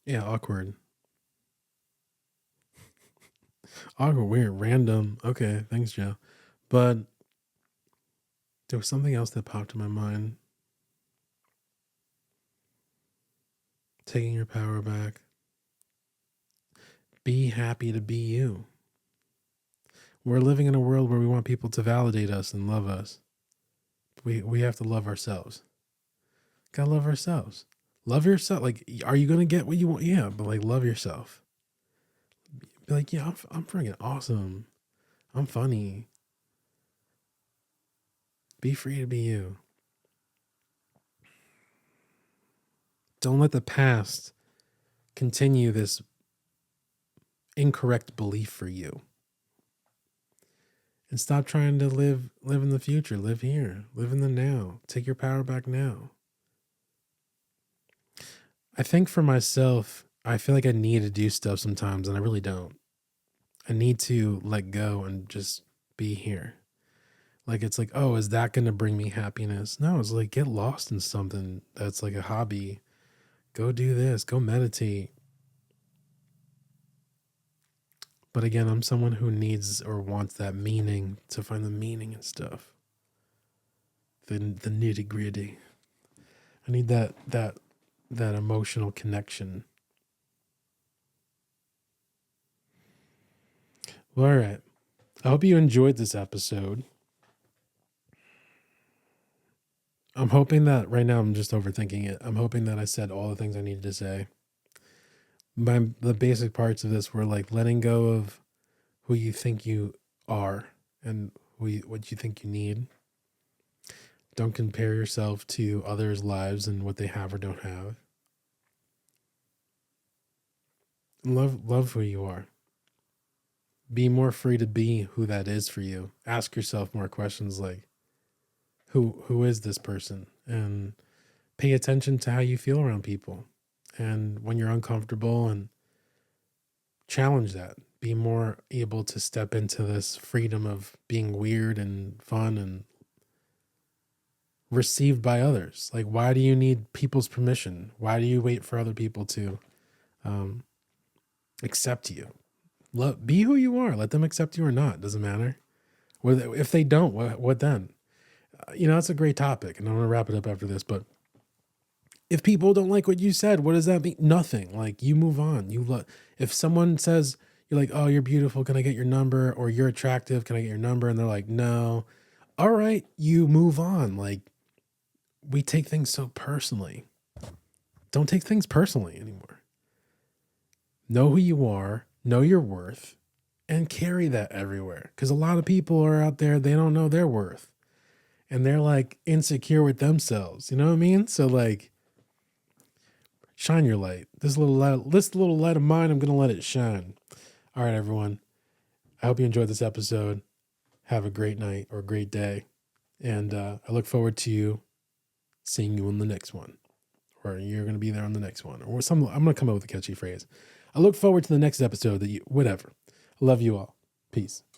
yeah, awkward. Awkward, weird, random. Okay, thanks, Joe. But there was something else that popped in my mind. Taking your power back. Be happy to be you. We're living in a world where we want people to validate us and love us. We have to love ourselves. Gotta love ourselves. Love yourself. Like, are you gonna get what you want? Yeah, but like, love yourself. Be like, yeah, I'm freaking awesome. I'm funny. Be free to be you. Don't let the past continue this incorrect belief for you. And stop trying to live in the future. Live here. Live in the now. Take your power back now. I think for myself, I feel like I need to do stuff sometimes, and I really don't. I need to let go and just be here. Like, it's like, oh, is that going to bring me happiness? No, it's like, get lost in something that's like a hobby. Go do this. Go meditate. But again, I'm someone who needs or wants that meaning, to find the meaning and stuff. The nitty gritty. I need that emotional connection. Well, all right. I hope you enjoyed this episode. I'm hoping that right now I'm just overthinking it. I'm hoping that I said all the things I needed to say. The basic parts of this were like letting go of who you think you are and what you think you need. Don't compare yourself to others' lives and what they have or don't have. Love who you are. Be more free to be who that is for you. Ask yourself more questions like, who is this person? And pay attention to how you feel around people. And when you're uncomfortable, and challenge that. Be more able to step into this freedom of being weird and fun and received by others. Like, why do you need people's permission? Why do you wait for other people to accept you? Be who you are. Let them accept you or not. Doesn't matter. If they don't, what then? That's a great topic, and I'm going to wrap it up after this. But if people don't like what you said, what does that mean? Nothing. Like, you move on. If someone says, you're like, oh, you're beautiful, can I get your number? Or you're attractive, can I get your number? And they're like, no. All right, you move on. Like, we take things so personally. don't take things personally anymore. Know who you are, know your worth, and carry that everywhere. Because a lot of people are out there, they don't know their worth. And they're like insecure with themselves. You know what I mean? So like, shine your light. This little light of mine, I'm gonna let it shine. All right, everyone. I hope you enjoyed this episode. Have a great night or a great day. And I look forward to seeing you on the next one. Or you're going to be there on the next one. Or I'm going to come up with a catchy phrase. I look forward to the next episode whatever. I love you all. Peace.